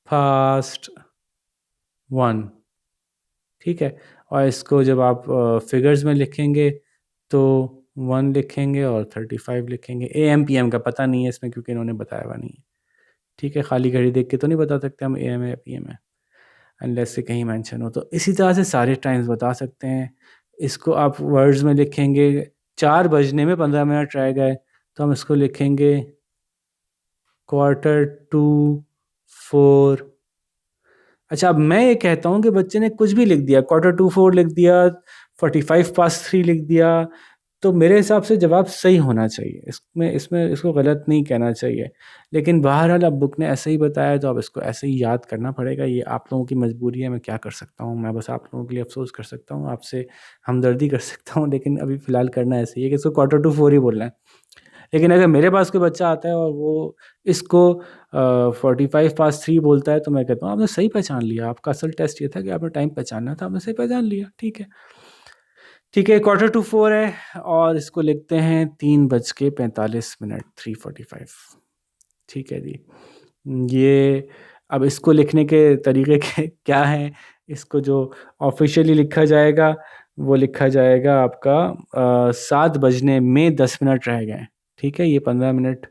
फास्ट 1, ठीक है। और इसको जब आप फिगर्स में लिखेंगे तो 1 लिखेंगे और 35 लिखेंगे। AM PM का पता नहीं है इसमें क्योंकि इन्होंने बताया हुआ नहीं है। ठीक है, खाली घड़ी देख के तो नहीं बता सकते हम AM है या PM है, अनलेस से कहीं मेंशन हो। तो इसी तरह से सारे टाइम्स बता सकते हैं। इसको आप वर्ड्स में लिखेंगे, 4 बजने में 15 मिनट रह गए, तो हम इसको लिखेंगे 4:45। अच्छा, अब मैं ये कहता हूँ कि बच्चे ने कुछ भी लिख दिया, 4:45 लिख दिया, 3 लिख दिया, तो मेरे हिसाब से जवाब सही होना चाहिए, इसमें इसमें इसको गलत नहीं कहना चाहिए। लेकिन बहरहाल अब बुक ने ऐसे ही बताया तो अब इसको ऐसे ही याद करना पड़ेगा। ये आप लोगों की मजबूरी है, मैं क्या कर सकता हूँ, मैं बस आप लोगों के लिए अफसोस कर सकता हूँ, आपसे हमदर्दी कर सकता हूँ, लेकिन अभी फ़िलहाल करना ऐसे ही है कि इसको 4:45 ही बोलना है। लेकिन अगर मेरे पास कोई बच्चा आता है और वो इसको 3 बोलता है, तो मैं कहता हूँ आपने सही पहचान लिया, आपका असल टेस्ट ये था कि आपने टाइम पहचानना था, आपने सही पहचान लिया, ठीक है। ठीक है, 4:45 है और इसको लिखते हैं 3:45, 3:45। ठीक है जी। ये अब इसको लिखने के तरीके क्या हैं, इसको जो ऑफिशियली लिखा जाएगा वो लिखा जाएगा आपका 7 बजने में 10 मिनट रह गए हैं। ठीक है, ये 15 मिनट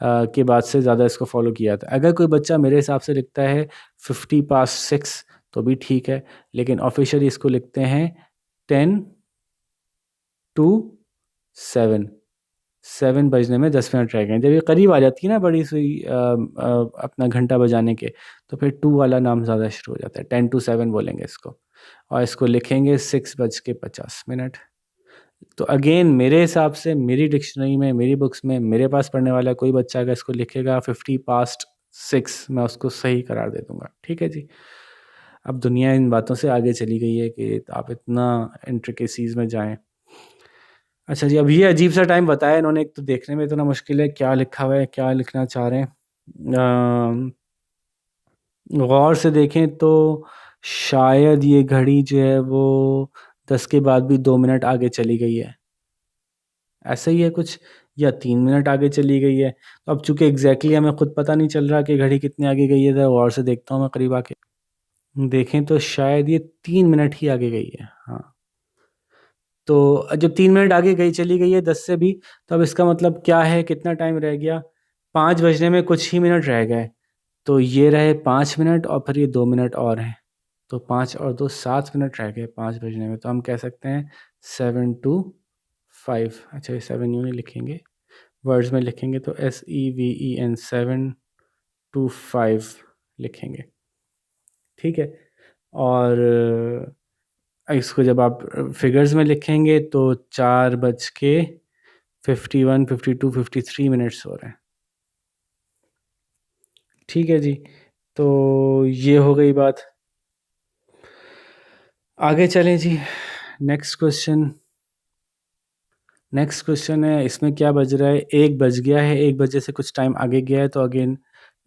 के बाद से ज़्यादा इसको फॉलो किया था। अगर कोई बच्चा मेरे हिसाब से लिखता है 6 तो भी ठीक है, लेकिन ऑफिशियली इसको लिखते हैं 10 to 7। 7 बजने में 10 मिनट रह गए हैं। जब ये करीब आ जाती है ना बड़ी सी अपना घंटा बजाने के, तो फिर 2 वाला नाम ज़्यादा शुरू हो जाता है। 10 to 7 बोलेंगे इसको, और इसको लिखेंगे 6:50। तो अगेन मेरे हिसाब से, मेरी डिक्शनरी में, मेरी बुक्स में, मेरे पास पढ़ने वाला कोई बच्चा अगर इसको लिखेगा 6:50, मैं उसको सही करार दे दूंगा। ठीक है जी। अब दुनिया इन बातों से आगे चली गई है कि आप इतना इंट्रिकेसीज में जाएं। अच्छा जी, अब ये अजीब सा टाइम बताया इन्होंने, एक तो देखने में इतना मुश्किल है, क्या लिखा हुआ है, क्या लिखना चाह रहे हैं। गौर से देखें तो शायद ये घड़ी जो है वो 10 के बाद भी 2 मिनट आगे चली गई है, ऐसा ही है कुछ, या 3 मिनट आगे चली गई है। तो अब चूंकि एग्जैक्टली हमें खुद पता नहीं चल रहा कि घड़ी कितनी आगे गई है, तो गौर से देखता हूँ मैं करीब आके, देखें तो शायद ये 3 मिनट ही आगे गई है। हाँ, तो जब 3 मिनट आगे गई चली गई है 10 से भी, तो अब इसका मतलब क्या है, कितना टाइम रह गया, 5 बजने में कुछ ही मिनट रह गए। तो ये रहे 5 मिनट और फिर ये 2 मिनट और हैं, तो 5 और 2 7 मिनट रह गए 5 बजने में। तो हम कह सकते हैं 7 to 5। अच्छा, ये 7 यूँ नहीं लिखेंगे, वर्ड्स में लिखेंगे तो SEVEN, 7 to 5 लिखेंगे। ठीक है, और इसको जब आप फिगर्स में लिखेंगे तो 4:51, 52, 53 मिनट्स हो रहे हैं। ठीक है जी, तो ये हो गई बात। आगे चलें जी। नेक्स्ट क्वेश्चन, नेक्स्ट क्वेश्चन है, इसमें क्या बज रहा है, 1 बज गया है, 1 बजे से कुछ टाइम आगे गया है, तो अगेन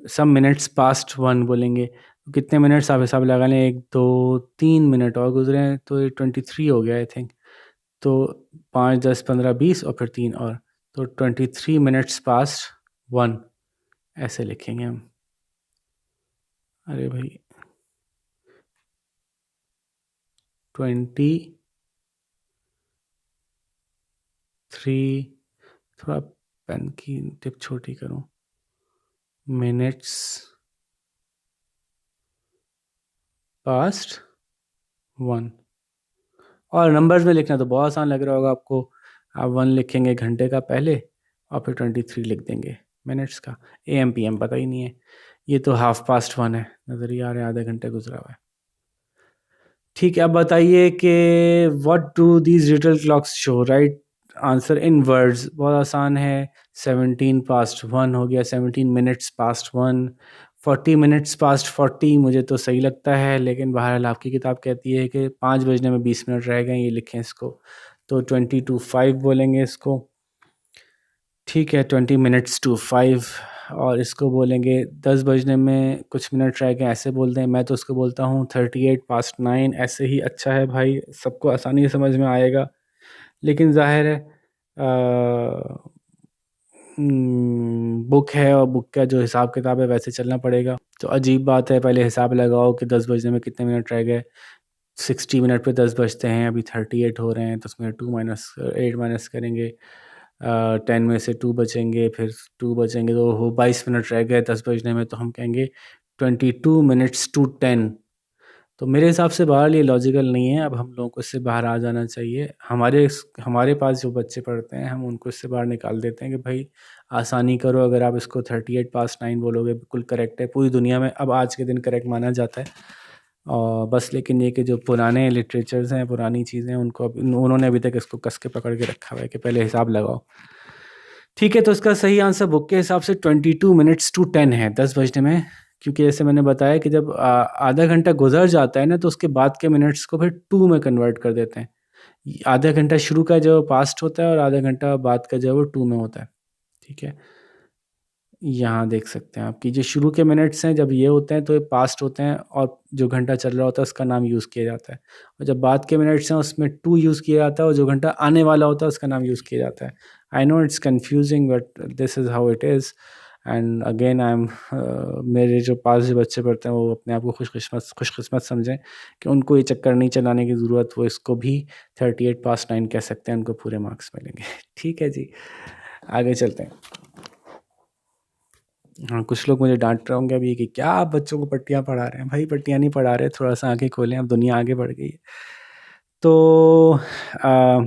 सम मिनट्स पास्ट 1 बोलेंगे। तो कितने मिनट्स आप हिसाब लगा लें, 1 2 3 मिनट और गुजरे हैं, तो ये 23 हो गया आई थिंक। तो 5 10 15 20 और फिर 3 और, तो 23 मिनट्स पास्ट 1 ऐसे लिखेंगे हम। अरे भाई, 23, थोड़ा पेन की टिप छोटी करूं, मिनट्स पास्ट 1। और नंबर्स में लिखना तो बहुत आसान लग रहा होगा आपको, आप 1 लिखेंगे घंटे का पहले, और फिर 23 लिख देंगे मिनट्स का। AM PM पता ही नहीं है, ये तो 1/2 है, नज़र ही आ रहा है, आधे घंटे गुजरा हुआ है। ठीक है, अब बताइए कि what do these digital clocks show, right answer in words. बहुत आसान है, 17 past 1 हो गया, 17 minutes past 1, 40 minutes past 40 मुझे तो सही लगता है, लेकिन बहरहाल आपकी किताब कहती है कि 5 बजने में 20 मिनट रह गए, ये लिखें इसको, तो 20 to 5 बोलेंगे इसको। ठीक है, 20 minutes to 5, और इसको बोलेंगे 10 बजने में कुछ मिनट रह गए, ऐसे बोलते हैं। मैं तो उसको बोलता हूँ 38 past 9, ऐसे ही अच्छा है भाई, सबको आसानी से समझ में आएगा। लेकिन जाहिर है बुक है, और बुक का जो हिसाब किताब है वैसे चलना पड़ेगा। तो अजीब बात है, पहले हिसाब लगाओ कि 10 बजने में कितने मिनट रह गए, 60 मिनट पे 10 बजते हैं, अभी 38 हो रहे हैं, तो उसमें 8 माइनस करेंगे, 10 में से 2 बचेंगे, फिर 2 बचेंगे तो वो 22 मिनट रह गए 10 बजने में, तो हम कहेंगे 22 मिनट्स टू 10। तो मेरे हिसाब से बाहर ये लॉजिकल नहीं है, अब हम लोगों को इससे बाहर आ जाना चाहिए। हमारे पास जो बच्चे पढ़ते हैं हम उनको इससे बाहर निकाल देते हैं कि भाई आसानी करो, अगर आप इसको 38 पास 9 बोलोगे बिल्कुल करेक्ट है, पूरी दुनिया में अब आज के दिन करेक्ट माना जाता है। और बस लेकिन ये कि जो पुराने लिटरेचर्स हैं, पुरानी चीज़ें हैं, उन्होंने अभी तक इसको कस के पकड़ के रखा हुआ है कि पहले हिसाब लगाओ। ठीक है, तो इसका सही आंसर बुक के हिसाब से 22 मिनट्स टू 10 है, 10 बजने में। क्योंकि जैसे मैंने बताया कि जब आधा घंटा गुजर जाता है ना, तो उसके बाद के मिनट्स को फिर 2 में कन्वर्ट कर देते हैं। आधा घंटा शुरू का जो पास्ट होता है और आधा घंटा बाद का जो है वो 2 में होता है। ठीक है, यहाँ देख सकते हैं आप कि जो शुरू के मिनट्स हैं जब ये होते हैं तो ये पास्ट होते हैं, और जो घंटा चल रहा होता है उसका नाम यूज़ किया जाता है। और जब बाद के मिनट्स हैं उसमें 2 यूज़ किया जाता है, और जो घंटा आने वाला होता है उसका नाम यूज़ किया जाता है। I know it's confusing but this is how it is. And again I am मेरे जो पास जो बच्चे पढ़ते हैं वो अपने आप को खुशकिस्मत समझें कि उनको ये चक्कर नहीं चलाने की ज़रूरत, वो इसको भी 38 पास 9 कह सकते हैं, उनको पूरे मार्क्स मिलेंगे। ठीक है जी, आगे चलते हैं। हाँ, कुछ लोग मुझे डांट रहे होंगे अभी कि क्या आप बच्चों को पट्टियाँ पढ़ा रहे हैं। भाई पट्टियाँ नहीं पढ़ा रहे, थोड़ा सा आंखें खोलें, अब दुनिया आगे बढ़ गई है। तो आ,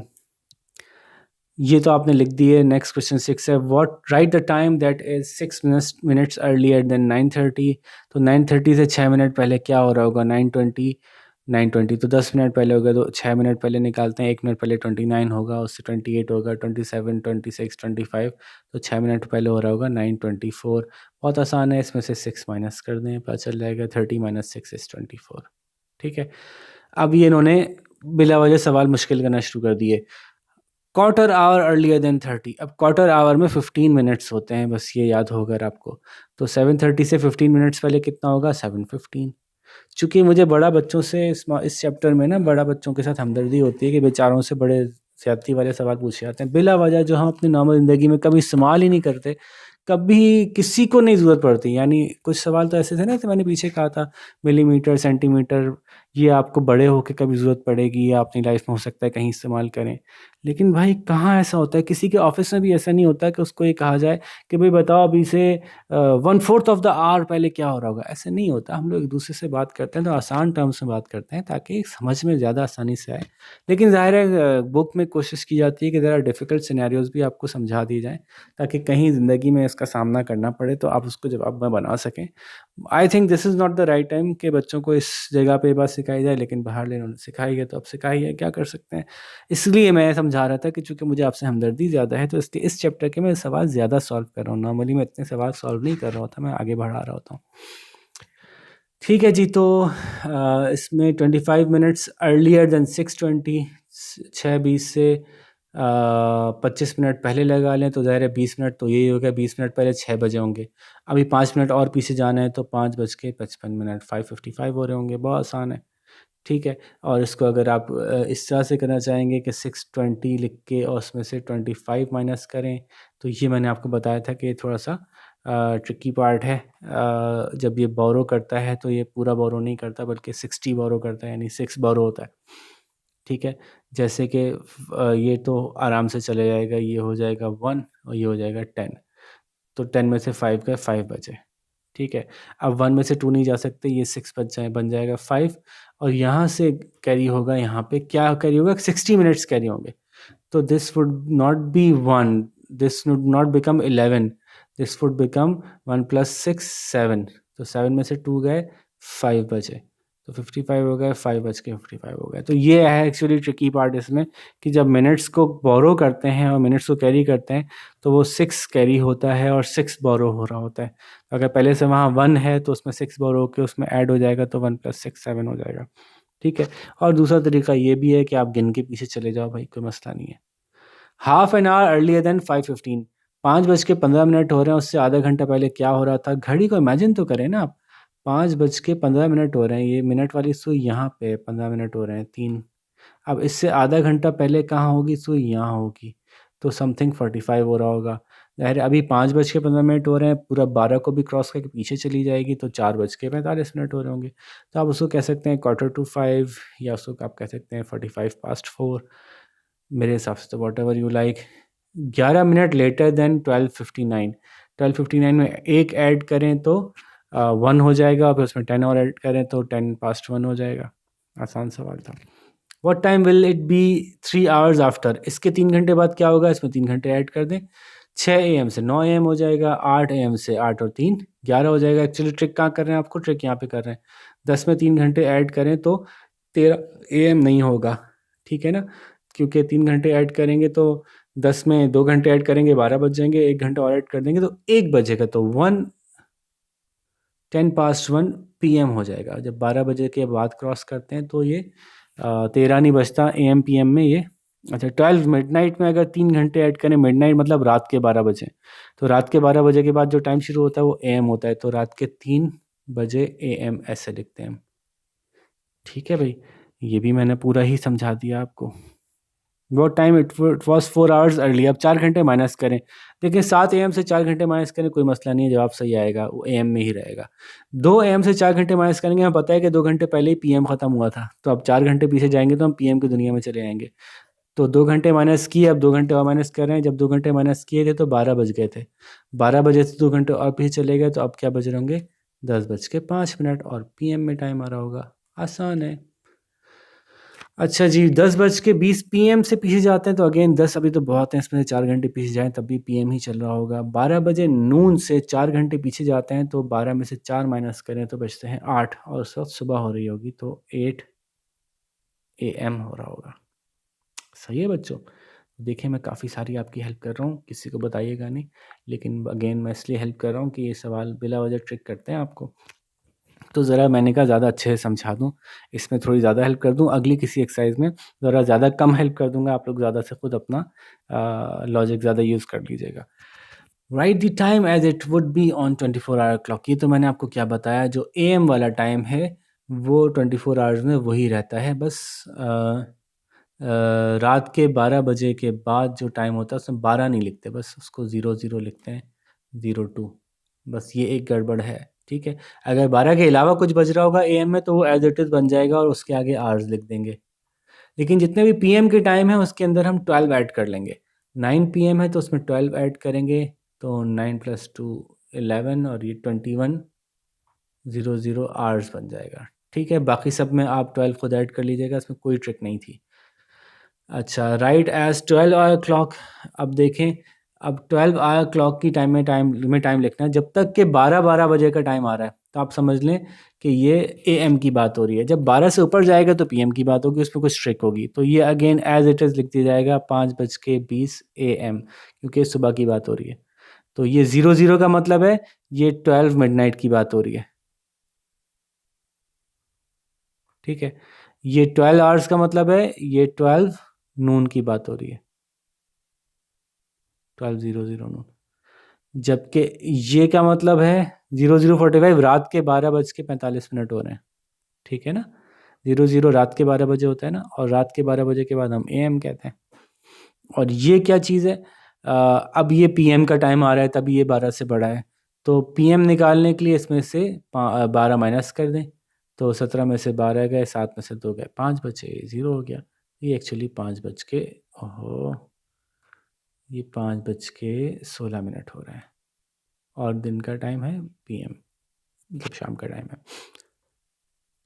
ये तो आपने लिख दी है। नेक्स्ट क्वेश्चन 6 है, what write the time that is 6 minutes earlier than 9:30। तो 9:30 से 6 मिनट पहले क्या हो रहा होगा? 9:20 तो 10 मिनट पहले हो गया, तो 6 मिनट पहले निकालते हैं, 1 मिनट पहले 29 होगा, उससे 28 होगा, 27, 26, 25, तो 6 मिनट पहले हो रहा होगा 9:24। बहुत आसान है, इसमें से 6 माइनस कर दें, पता चल जाएगा 30 माइनस 6 इज 24। ठीक है, अब ये इन्होंने बिला वजह सवाल मुश्किल करना शुरू कर दिए। Quarter hour earlier than 30। अब क्वार्टर आवर में 15 मिनट्स होते हैं, बस ये याद होगा अगर आपको। तो 7:30 से 15 मिनट्स पहले कितना होगा? 7:15। चूँकि मुझे बड़ा बच्चों से इस चैप्टर में ना बड़ा बच्चों के साथ हमदर्दी होती है कि बेचारों से बड़े ज़्यादती वाले सवाल पूछे जाते हैं बिला वजह, जो हम अपनी नॉर्मल ज़िंदगी में कभी इस्तेमाल ही नहीं करते, कभी किसी को नहीं ज़रूरत पड़ती। यानी कुछ सवाल तो ऐसे थे ना, कि मैंने पीछे कहा था मिलीमीटर, सेंटीमीटर, ये आपको बड़े होके कभी ज़रूरत पड़ेगी या अपनी लाइफ में हो सकता है कहीं इस्तेमाल करें। लेकिन भाई कहाँ ऐसा होता है? किसी के ऑफिस में भी ऐसा नहीं होता कि उसको ये कहा जाए कि भाई बताओ अभी से 1/4 ऑफ द आवर पहले क्या हो रहा होगा। ऐसे नहीं होता। हम लोग एक दूसरे से बात करते हैं तो आसान टर्म्स में बात करते हैं ताकि समझ में ज़्यादा आसानी से आए। लेकिन ज़ाहिर है बुक में कोशिश की जाती है कि ज़रा डिफ़िकल्ट सिनेरियोज़ भी आपको समझा दिए जाएँ, ताकि कहीं ज़िंदगी में इसका सामना करना पड़े तो आप उसको जवाब में बना सकें। I think this is not the right time कि बच्चों को इस जगह पे ये बात सिखाई जाए, लेकिन बाहर ले उन्होंने सिखाई है तो अब सिखाई है, क्या कर सकते हैं। इसलिए मैं समझा रहा था कि चूँकि मुझे आपसे हमदर्दी ज़्यादा है, तो इसलिए इस चैप्टर के मैं सवाल ज़्यादा सॉल्व कर रहा हूँ। नॉर्मली मैं इतने सवाल सॉल्व नहीं कर रहा होता, मैं आगे बढ़ा रहा होता हूँ। ठीक है जी, तो इसमें 25 मिनट्स अर्लियर देन 6:20, 6:20 से 25 मिनट पहले लगा लें तो ज़ाहिर है 20 मिनट तो यही हो गया, 20 मिनट पहले 6 बजे होंगे। अभी 5 मिनट और पीछे जाना है तो 5:55 5:55 हो रहे होंगे, बहुत आसान है। ठीक है, और इसको अगर आप इस तरह से करना चाहेंगे कि 6:20 लिख के और उसमें से 25 माइनस करें, तो ये मैंने आपको बताया था कि थोड़ा सा ट्रिकी पार्ट है। जब ये बोरो करता है तो ये पूरा बोरो नहीं करता बल्कि 60 बोरो करता है, यानी 6 बोरो होता है। ठीक है, जैसे कि ये तो आराम से चले जाएगा, ये हो जाएगा 1 और ये हो जाएगा 10, तो 10 में से 5 गए, 5 बचे। ठीक है, अब 1 में से 2 नहीं जा सकते, ये 6 बन जाएगा 5, और यहाँ से कैरी होगा, यहाँ पे क्या कैरी होगा? 60 मिनट्स कैरी होंगे। तो this would not be 1, this would not become 11, this would become 1 + 6 7। तो 7 में से 2 गए, 5 बचे, तो 55 हो गए, 5 बच के 55 हो गए। तो ये है एक्चुअली ट्रिकी पार्ट इसमें, कि जब मिनट्स को बोरो करते हैं और मिनट्स को कैरी करते हैं तो वो 6 कैरी होता है और 6 बोरो हो रहा होता है। अगर पहले से वहाँ 1 है तो उसमें 6 बोरो होके उसमें ऐड हो जाएगा, तो 1 + 6 7 हो जाएगा। ठीक है, और दूसरा तरीका ये भी है कि आप गिन के पीछे चले जाओ, भाई कोई मसला नहीं है। Half an hour earlier than 5:15, 5:15 हो रहे हैं, उससे आधा घंटा पहले क्या हो रहा था? घड़ी को इमेजिन तो करें ना आप। 5:15 हो रहे हैं, ये मिनट वाली सुई यहाँ पे 15 मिनट हो रहे हैं, 3। अब इससे आधा घंटा पहले कहाँ होगी सुई? यहाँ होगी, तो समथिंग 45 हो रहा होगा। ज़ाहिर है अभी 5:15 हो रहे हैं, पूरा 12 को भी क्रॉस करके पीछे चली जाएगी तो 4:45 हो रहे होंगे। तो आप उसको कह सकते हैं 4:45 या उसको आप कह सकते हैं 4 मेरे हिसाब से तो whatever you like. 11 minute later than 12:59। 12:59 में एक ऐड करें तो 1 हो जाएगा, फिर उसमें 10 और ऐड करें तो 1 हो जाएगा। आसान सवाल था। What time will it be 3 hours after, इसके 3 घंटे बाद क्या होगा, इसमें 3 घंटे ऐड कर दें। 6 AM से 9 AM हो जाएगा, 8 AM से 8 और 3 11 हो जाएगा। एक्चुअली ट्रिक कहाँ कर रहे हैं, आपको ट्रिक यहाँ पे कर रहे हैं। 10 में 3 घंटे ऐड करें तो 13 AM नहीं होगा, ठीक है ना, क्योंकि 3 घंटे ऐड करेंगे तो 10 में 2 घंटे ऐड करेंगे 12 बज जाएंगे, 1 घंटा और ऐड कर देंगे तो 1 बजेगा, तो 1:10 PM हो जाएगा। जब 12 बजे के बाद क्रॉस करते हैं तो ये 13 नहीं बजता AM PM में ये। अच्छा 12 मिडनाइट में अगर 3 घंटे ऐड करें, मिडनाइट मतलब रात के 12 बजे, तो रात के 12 बजे के बाद जो टाइम शुरू होता है वो AM होता है, तो रात के 3 बजे AM ऐसे लिखते हैं हम। ठीक है भाई, ये भी मैंने पूरा ही समझा दिया आपको। वो time it was 4 hours early. अब 4 घंटे माइनस करें, देखिए 7 AM से 4 घंटे माइनस करें कोई मसला नहीं है, जवाब सही आएगा, वो AM में ही रहेगा। 2 AM से 4 घंटे माइनस करेंगे, हमें पता है कि 2 घंटे पहले ही PM ख़त्म हुआ था, तो अब 4 घंटे पीछे जाएंगे तो हम PM की दुनिया में चले जाएंगे। तो 2 घंटे माइनस किए, अब 2 घंटे और माइनस कर रहे हैं, जब 2 घंटे माइनस किए थे तो 12 बज गए थे, 12 बजे से 2 घंटे और पीछे चले गए तो अब क्या बज रहे होंगे, 10:05 और PM में टाइम आ रहा होगा। आसान है। अच्छा जी, 10:20 PM से पीछे जाते हैं तो अगेन 10 अभी तो बहुत हैं, इसमें से 4 घंटे पीछे जाएं तब भी PM ही चल रहा होगा। 12 बजे नून से 4 घंटे पीछे जाते हैं तो 12 में से 4 माइनस करें तो बचते हैं 8, और उस वक्त सुबह हो रही होगी तो 8 AM हो रहा होगा। सही है बच्चों, देखिए मैं काफ़ी सारी आपकी हेल्प कर रहा हूँ, किसी को बताइएगा नहीं, लेकिन अगेन मैं इसलिए हेल्प कर रहा हूँ कि ये सवाल बिला वजह ट्रिक करते हैं आपको, तो ज़रा मैंने कहा ज़्यादा अच्छे से समझा दूँ, इसमें थोड़ी ज़्यादा हेल्प कर दूँ, अगली किसी एक्सरसाइज में ज़रा ज़्यादा कम हेल्प कर दूँगा, आप लोग ज़्यादा से खुद अपना लॉजिक ज़्यादा यूज़ कर लीजिएगा। Write the time as it would be on 24 hour clock, ये तो मैंने आपको क्या बताया, जो AM वाला टाइम है वो 24 आवर्स में वही रहता है, बस रात के 12 बजे के बाद जो टाइम होता है उसमें 12 नहीं लिखते, बस उसको 00 लिखते हैं, 02, बस ये एक गड़बड़ है। ठीक है, अगर 12 के अलावा कुछ बज रहा होगा AM में तो वो एज इट इज़ बन जाएगा और उसके आगे आवर्स लिख देंगे, लेकिन जितने भी PM के टाइम है उसके अंदर हम 12 ऐड कर लेंगे। 9 PM है तो उसमें 12 ऐड करेंगे तो 9 + 2 11 और ये 21:00 आवर्स बन जाएगा। ठीक है, बाकी सब में आप 12 खुद ऐड कर लीजिएगा, इसमें कोई ट्रिक नहीं थी। अच्छा, राइट एज़ 12 आवर क्लॉक, अब देखें, अब 12 आवर क्लॉक की टाइम लिखना है जब तक कि 12-12 बजे का टाइम आ रहा है, तो आप समझ लें कि ये AM की बात हो रही है। जब 12 से ऊपर जाएगा तो PM की बात होगी, उसमें कुछ ट्रिक होगी, तो ये अगेन एज़ इट इज़ लिख दिया जाएगा 5:20 AM, क्योंकि सुबह की बात हो रही है। तो ये 00 का मतलब है ये 12 मिडनाइट की बात हो रही है। ठीक है, ये 12 आवर्स का मतलब है ये 12 नून की बात हो रही है, 12:00 नून। जबकि ये क्या मतलब है, 00:45 रात के 12:45 हो रहे हैं। ठीक है ना, 00 रात के 12 बजे होता है ना, और रात के 12 बजे के बाद हम AM कहते हैं। और ये क्या चीज़ है, अब ये PM का टाइम आ रहा है तभी ये 12 से बड़ा है, तो PM निकालने के लिए इसमें से 12 माइनस कर दें, तो 17 में से 12 गए, 7 में से 2 गए, 5 बचे, 0 हो गया। ये एक्चुअली 5 बज के, ओहो, ये 5:16 हो रहा है और दिन का टाइम है PM, मतलब शाम का टाइम है।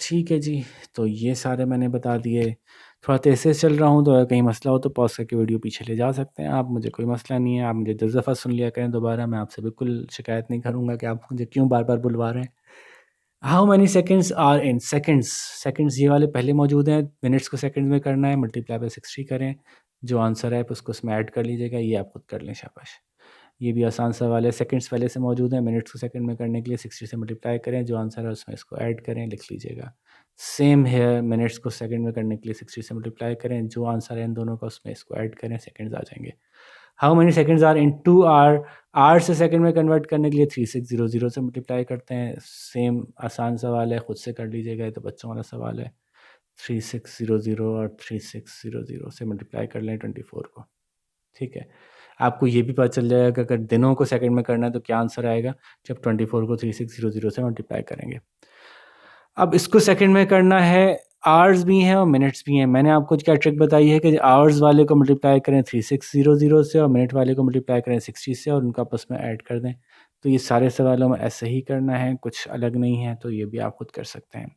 ठीक है जी, तो ये सारे मैंने बता दिए। थोड़ा तेज़ से चल रहा हूँ तो अगर कहीं मसला हो तो पॉज़ करके वीडियो पीछे ले जा सकते हैं आप, मुझे कोई मसला नहीं है, आप मुझे 10 दफ़ा सुन लिया करें दोबारा, मैं आपसे बिल्कुल शिकायत नहीं करूँगा कि आप मुझे क्यों बार-बार बुलवा रहे हैं। How many seconds are in seconds, seconds ये वाले पहले मौजूद हैं, मिनट्स को सेकंड्स में करना है, मल्टीप्लाई बाय 60 करें, जो आंसर है उसको उसमें ऐड कर लीजिएगा, ये आप खुद कर लें, शाबाश। ये भी आसान सवाल है, सेकंड्स पहले से मौजूद हैं, मिनट्स को सेकंड में करने के लिए 60 से मल्टीप्लाई करें, जो आंसर है उसमें इसको ऐड करें, लिख लीजिएगा। सेम है, मिनट्स को सेकंड में करने के लिए 60 से मल्टीप्लाई करें, जो आंसर है इन दोनों का उसमें इसको ऐड करें, सेकंड्स आ जाएंगे। How many seconds are in 2 hour, hour से सेकंड में कन्वर्ट करने के लिए 3600 से मल्टीप्लाई करते हैं, सेम आसान सवाल है, खुद से कर लीजिएगा, ये तो बच्चों वाला सवाल है। 3600 और 3600 से मल्टीप्लाई कर लें 24 को, ठीक है। आपको ये भी पता चल जाएगा कि अगर दिनों को सेकंड में करना है तो क्या आंसर आएगा जब 24 को 3600 से मल्टीप्लाई करेंगे। अब इसको सेकंड में करना है, आवर्स भी हैं और मिनट्स भी हैं। मैंने आपको क्या ट्रिक बताई है कि आवर्स वाले को मल्टीप्लाई करें 3600 से और मिनट वाले को मल्टीप्लाई करें 60 से और उनका आपस में ऐड कर दें। तो ये सारे सवालों में ऐसे ही करना है, कुछ अलग नहीं है, तो ये भी आप खुद कर सकते हैं।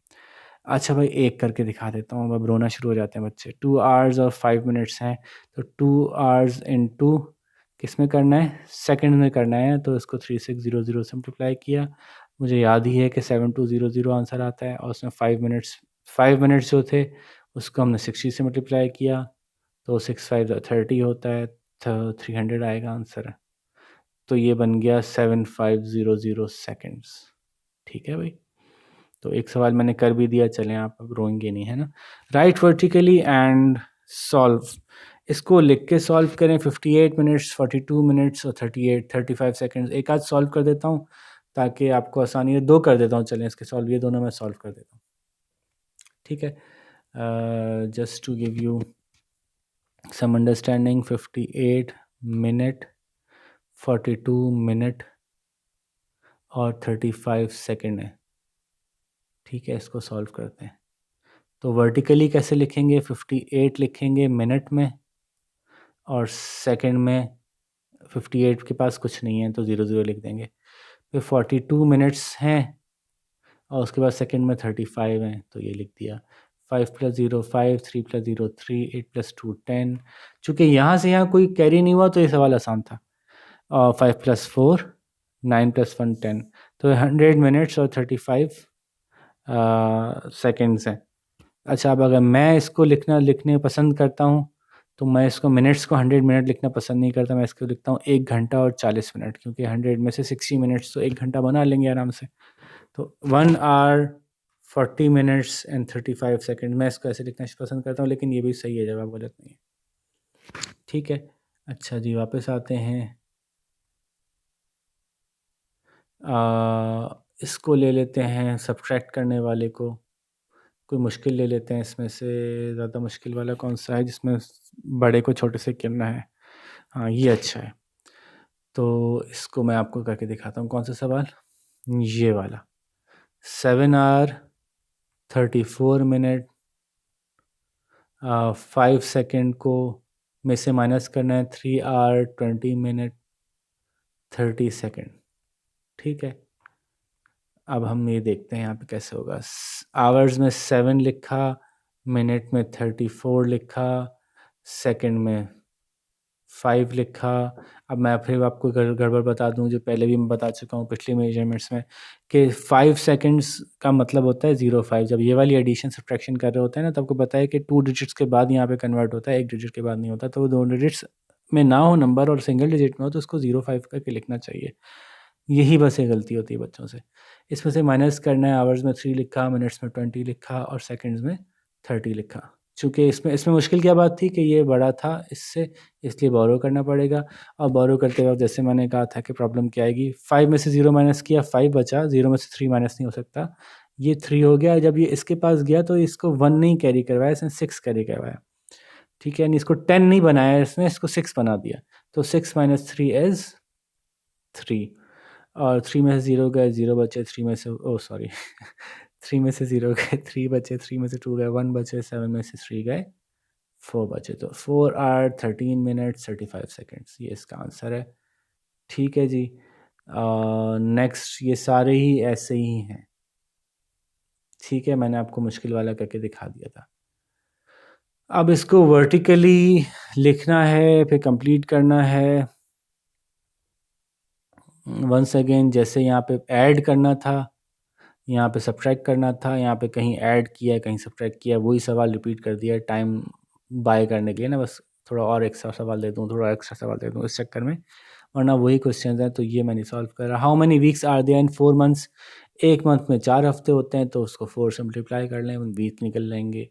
अच्छा भाई, एक करके दिखा देता हूँ, अब रोना शुरू हो जाते हैं बच्चे। 2 आवर्स और 5 मिनट्स हैं, तो 2 आवर्स इंटू किस में करना है, सेकंड में करना है, तो इसको 3600 से मल्टीप्लाई किया। मुझे याद ही है कि 7200 आंसर आता है, और उसमें 5 मिनट्स जो थे उसको हमने 60 से मल्टीप्लाई किया, तो 6 5 30 होता है, तो 300 आएगा आंसर। तो ये बन गया 7500 सेकेंड्स। ठीक है भाई, तो एक सवाल मैंने कर भी दिया, चलें आप अब रोएंगे नहीं, है ना। राइट वर्टिकली एंड सॉल्व, इसको लिख के सॉल्व करें। 58 मिनट्स, 42 मिनट्स और 35 सेकंड्स। एक आध सॉल्व कर देता हूँ ताकि आपको आसानी है, 2 कर देता हूँ, चलें इसके सॉल्व, ये दोनों मैं सॉल्व कर देता हूँ। ठीक है, just to give you some understanding, 58 minute, 42 minute और 35 सेकंड है। ठीक है, इसको सॉल्व करते हैं। तो वर्टिकली कैसे लिखेंगे, 58 लिखेंगे मिनट में और सेकंड में 58 के पास कुछ नहीं है तो 00 लिख देंगे। फिर 42 मिनट्स हैं और उसके बाद सेकंड में 35 हैं तो ये लिख दिया। 5 + 0 5, 3 + 0 3, 8 + 2 10। चूँकि यहाँ से यहाँ कोई कैरी नहीं हुआ तो ये सवाल आसान था। और 5 + 4 9 + 1 10, तो 100 मिनट्स और 35 सेकंड्स हैं। अच्छा, अब अगर मैं इसको लिखने पसंद करता हूँ तो मैं इसको मिनट्स को 100 मिनट लिखना पसंद नहीं करता, मैं इसको लिखता हूँ 1 घंटा और 40 मिनट, क्योंकि 100 में से 60 मिनट्स तो 1 घंटा बना लेंगे आराम से। तो 1 आवर 40 मिनट्स एंड 35 सेकंड, मैं इसको ऐसे लिखना पसंद करता हूँ, लेकिन ये भी सही है, जवाब गलत नहीं है। ठीक है, अच्छा जी, वापस आते हैं। इसको ले लेते हैं सब्ट्रैक्ट करने वाले को, कोई मुश्किल ले लेते हैं इसमें से। ज़्यादा मुश्किल वाला कौन सा है जिसमें बड़े को छोटे से करना है, हाँ ये अच्छा है। तो इसको मैं आपको करके दिखाता हूँ, कौन सा सवाल, ये वाला। 7 आवर 34 मिनट 5 सेकेंड को में से माइनस करना है 3 आवर 20 मिनट 30 सेकेंड। ठीक है, अब हम ये देखते हैं यहाँ पे कैसे होगा। आवर्स में 7 लिखा, मिनट में 34 लिखा, सेकंड में 5 लिखा। अब मैं फिर आपको गड़बड़ बता दूं, जो पहले भी मैं बता चुका हूँ पिछले मेजरमेंट्स में, कि 5 सेकंड्स का मतलब होता है 05। जब ये वाली एडिशन सब्ट्रैक्शन कर रहे होते हैं ना, तो आपको पता है कि 2 डिजिट्स के बाद यहाँ पे कन्वर्ट होता है, 1 डिजिट के बाद नहीं होता। तो 2 डिजिट्स में ना हो नंबर और सिंगल डिजिट में हो तो उसको 05 करके लिखना चाहिए। यही बस एक गलती होती है बच्चों से। इसमें से माइनस करना है, आवर्स में 3 लिखा, मिनट्स में 20 लिखा और सेकंड्स में 30 लिखा। चूँकि इसमें इसमें मुश्किल क्या बात थी कि ये बड़ा था इससे, इसलिए बोरो करना पड़ेगा। और बोरो करते वक्त जैसे मैंने कहा था कि प्रॉब्लम क्या आएगी, 5 में से 0 माइनस किया, 5 बचा, 0 में से 3 माइनस नहीं हो सकता, ये 3 हो गया। जब ये इसके पास गया तो इसको 1 नहीं कैरी करवाया, इसने 6 कैरी करवाया। ठीक है, यानी इसको 10 नहीं बनाया इसने, इसको 6 बना दिया। तो 6 - 3 इज़ 3, और 3 में से 0 गए, 0 बचे, 3 में से ओह सॉरी 3 में से 0 गए, 3 बचे, 3 में से 2 गए, 1 बचे, 7 में से 3 गए, 4 बचे। तो 4 आवर 13 मिनट 35 सेकंड्स, ये इसका आंसर है। ठीक है जी, नेक्स्ट ये सारे ही ऐसे ही हैं। ठीक है, मैंने आपको मुश्किल वाला करके दिखा दिया था। अब इसको वर्टिकली लिखना है, फिर कंप्लीट करना है। वंस अगेन, जैसे यहाँ पे ऐड करना था, यहाँ पे सब्ट्रैक्ट करना था, यहाँ पे कहीं ऐड किया कहीं सब्ट्रैक्ट किया, वही सवाल रिपीट कर दिया टाइम बाय करने के लिए ना, बस थोड़ा और एक्स्ट्रा सवाल दे दूँ, थोड़ा एक्स्ट्रा सवाल दे दूँ इस चक्कर में, वरना वही क्वेश्चन हैं। तो ये मैं नहीं सॉल्व कर रहा। How many weeks are there in 4 months, एक मंथ में 4 हफ्ते होते हैं, तो उसको 4 से मल्टीप्लाई कर लें, वीक निकल लेंगे।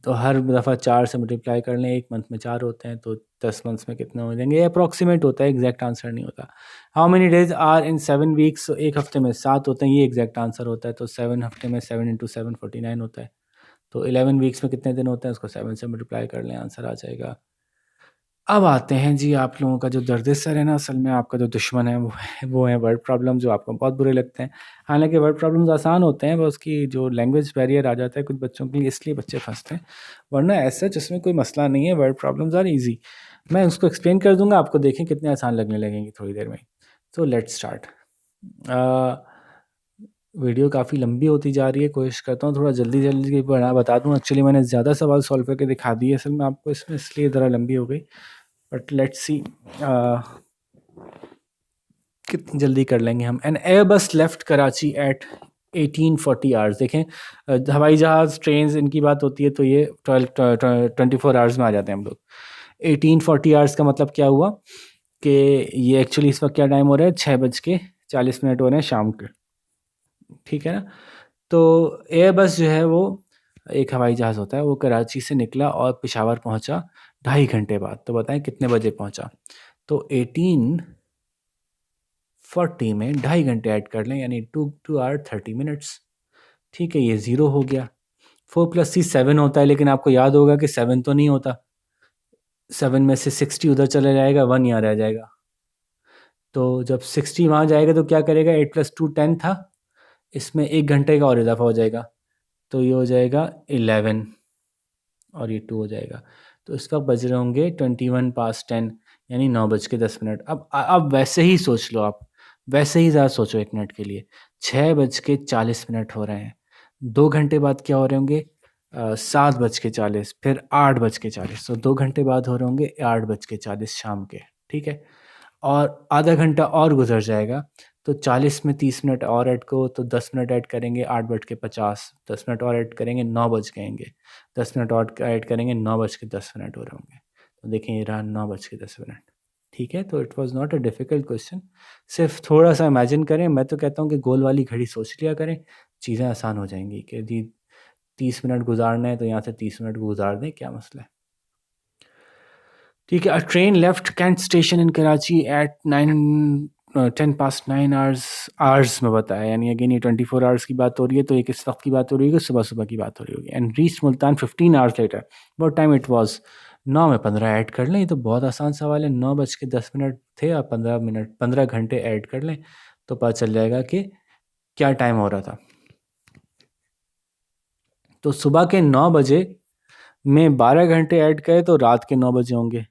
तो हर दफ़ा 4 से मल्टीप्लाई कर लें, एक मंथ में 4 होते हैं, तो 10 मंथ्स में कितने हो जाएंगे, ये अप्रॉक्सीमेट होता है, एग्जैक्ट आंसर नहीं होता। How many days are in 7 weeks, एक हफ्ते में 7 होते हैं, ये एग्जैक्ट आंसर होता है। तो 7 हफ्ते में 7 × 7 49 होता है। तो 11 वीक्स में कितने दिन होते हैं, उसको 7 से मल्टीप्लाई कर लें, आंसर आ जाएगा अब आते हैं जी आप लोगों का जो दर्द सर है ना, असल में आपका जो दुश्मन है वो है वर्ड प्रॉब्लम, जो आपको बहुत बुरे लगते हैं। हालांकि वर्ड प्रॉब्लम्स आसान होते हैं, बस उसकी जो लैंग्वेज बैरियर आ जाता है कुछ बच्चों के लिए, इसलिए बच्चे फंसते हैं। वरना ऐसा जिसमें कोई मसला नहीं है, वर्ड प्रॉब्लम्स आर ईजी। मैं उसको एक्सप्लेन कर दूंगा, आपको देखें कितने आसान लगने लगेंगे थोड़ी देर में। तो लेट्स स्टार्ट। वीडियो काफ़ी लंबी होती जा रही है, कोशिश करता हूँ थोड़ा जल्दी जल्दी की बता दूँ। एक्चुअली मैंने ज़्यादा सवाल सॉल्व करके दिखा दिए असल में आपको इसमें, इसलिए ज़रा लंबी हो गई। बट लेट्स सी कितनी जल्दी कर लेंगे हम। An Airbus left Karachi at 1840 hours. देखें हवाई जहाज़ ट्रेन इनकी बात होती है तो ये 24 आवर्स में आ जाते हैं हम लोग। 1840 आवर्स का मतलब क्या हुआ कि ये एक्चुअली इस वक्त क्या टाइम हो रहा है, 6:40 हो रहे हैं शाम के। ठीक है ना। तो एयरबस जो है वो एक हवाई जहाज़ होता है, वो कराची से निकला और पेशावर पहुंचा 2.5 घंटे बाद। तो बताएं कितने बजे पहुंचा। तो 1840 में 2.5 घंटे ऐड कर लें, यानी 2 hour 30 minutes। ठीक है, ये ज़ीरो हो गया। 4+C 7 होता है, लेकिन आपको याद होगा कि 7 तो नहीं होता। 7 में से 60 उधर चला जाएगा, 1 यहाँ रह जाएगा। तो जब 60 वहाँ जाएगा तो क्या करेगा, 8+2 10 था, इसमें 1 घंटे का और इजाफा हो जाएगा, तो ये हो जाएगा 11 और ये 2 हो जाएगा। तो इस वक्त बज रहे होंगे 21 past 10, यानी 9:10। अब वैसे ही सोच लो आप, वैसे ही ज़रा सोचो 1 मिनट के लिए। 6:40 हो रहे हैं, 2 घंटे बाद क्या हो रहे होंगे, 7:40, फिर 8:40। तो 2 घंटे बाद हो रहे होंगे 8:40 शाम के। ठीक है, और आधा घंटा और गुजर जाएगा, तो 40 में 30 मिनट और ऐड करो तो 10 मिनट ऐड करेंगे 8:50। 10 मिनट और ऐड करेंगे 9 बज जाएंगे। 10 मिनट और ऐड करेंगे 9:10 हो रहे होंगे। तो देखें ये रहा 9:10। ठीक है, तो it was not a difficult question. सिर्फ थोड़ा सा इमेजिन करें। मैं तो कहता हूँ कि गोल वाली घड़ी सोच लिया करें, चीज़ें आसान हो जाएंगी। कि जी 30 मिनट गुजारना है तो यहाँ से 30 मिनट गुजार दें, क्या मसला है। ठीक है, a train left Cantt station in Karachi at 10 past 9 hours में बताया, यानी अगेन ये 24 आवर्स की बात हो रही है, तो एक इस वक्त की बात हो रही होगी, सुबह सुबह की बात हो रही होगी। And reach Multan 15 hours later, बहुत टाइम इट वाज। 9 में 15 ऐड कर लें, ये तो बहुत आसान सवाल है। 9:10 थे और 15 मिनट, 15 घंटे ऐड कर लें तो पता चल जाएगा कि क्या टाइम हो रहा था। तो सुबह के 9 बजे में 12 घंटे ऐड करें तो रात के 9 बजे होंगे।